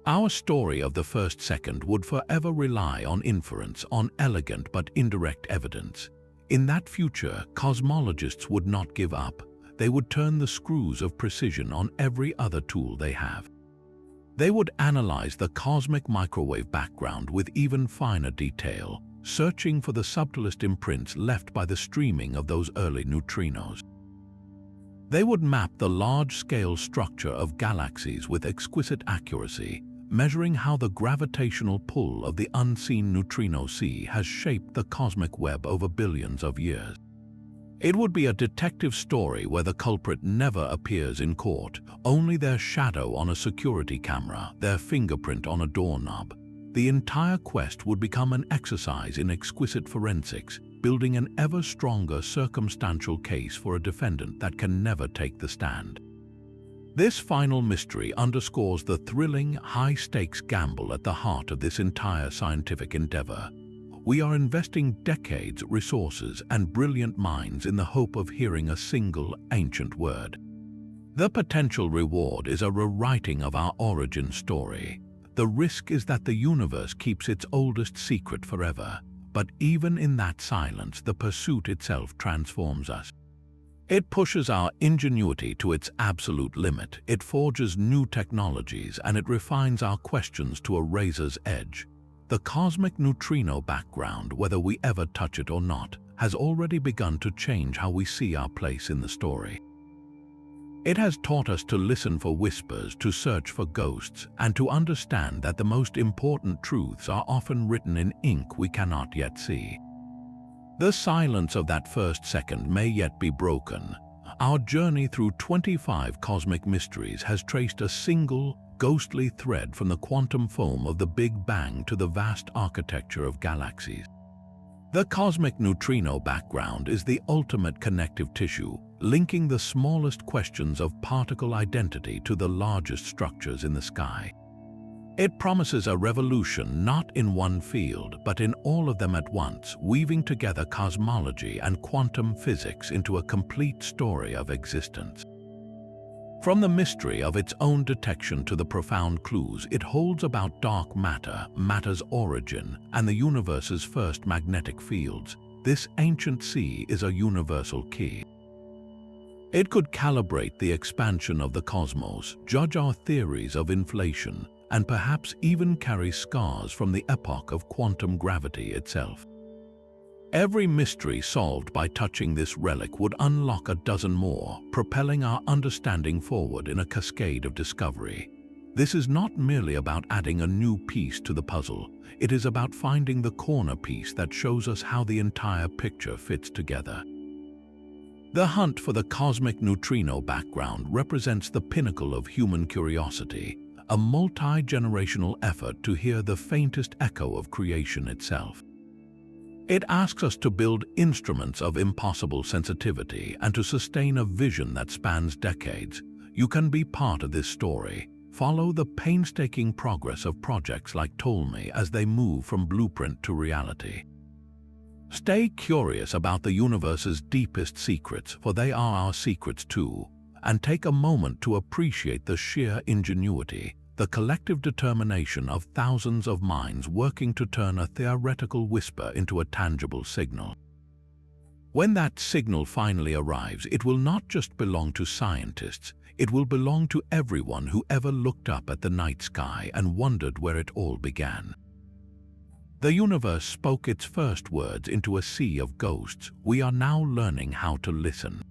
Our story of the first second would forever rely on inference, on elegant but indirect evidence. In that future, cosmologists would not give up. They would turn the screws of precision on every other tool they have. They would analyze the cosmic microwave background with even finer detail, searching for the subtlest imprints left by the streaming of those early neutrinos. They would map the large-scale structure of galaxies with exquisite accuracy, measuring how the gravitational pull of the unseen neutrino sea has shaped the cosmic web over billions of years. It would be a detective story where the culprit never appears in court, only their shadow on a security camera, their fingerprint on a doorknob. The entire quest would become an exercise in exquisite forensics, building an ever stronger circumstantial case for a defendant that can never take the stand. This final mystery underscores the thrilling, high-stakes gamble at the heart of this entire scientific endeavor. We are investing decades, resources, and brilliant minds in the hope of hearing a single, ancient word. The potential reward is a rewriting of our origin story. The risk is that the universe keeps its oldest secret forever, but even in that silence, the pursuit itself transforms us. It pushes our ingenuity to its absolute limit, it forges new technologies, and it refines our questions to a razor's edge. The cosmic neutrino background, whether we ever touch it or not, has already begun to change how we see our place in the story. It has taught us to listen for whispers, to search for ghosts, and to understand that the most important truths are often written in ink we cannot yet see. The silence of that first second may yet be broken. Our journey through 25 cosmic mysteries has traced a single, ghostly thread from the quantum foam of the Big Bang to the vast architecture of galaxies. The cosmic neutrino background is the ultimate connective tissue. linking the smallest questions of particle identity to the largest structures in the sky. It promises a revolution not in one field, but in all of them at once, weaving together cosmology and quantum physics into a complete story of existence. From the mystery of its own detection to the profound clues it holds about dark matter, matter's origin, and the universe's first magnetic fields, this ancient sea is a universal key. It could calibrate the expansion of the cosmos, judge our theories of inflation, and perhaps even carry scars from the epoch of quantum gravity itself. Every mystery solved by touching this relic would unlock a dozen more, propelling our understanding forward in a cascade of discovery. This is not merely about adding a new piece to the puzzle, it is about finding the corner piece that shows us how the entire picture fits together. The hunt for the cosmic neutrino background represents the pinnacle of human curiosity, a multi-generational effort to hear the faintest echo of creation itself. It asks us to build instruments of impossible sensitivity and to sustain a vision that spans decades. You can be part of this story. Follow the painstaking progress of projects like Ptolemy as they move from blueprint to reality. Stay curious about the universe's deepest secrets, for they are our secrets too, and take a moment to appreciate the sheer ingenuity, the collective determination of thousands of minds working to turn a theoretical whisper into a tangible signal. When that signal finally arrives, it will not just belong to scientists, it will belong to everyone who ever looked up at the night sky and wondered where it all began. The universe spoke its first words into a sea of ghosts. We are now learning how to listen.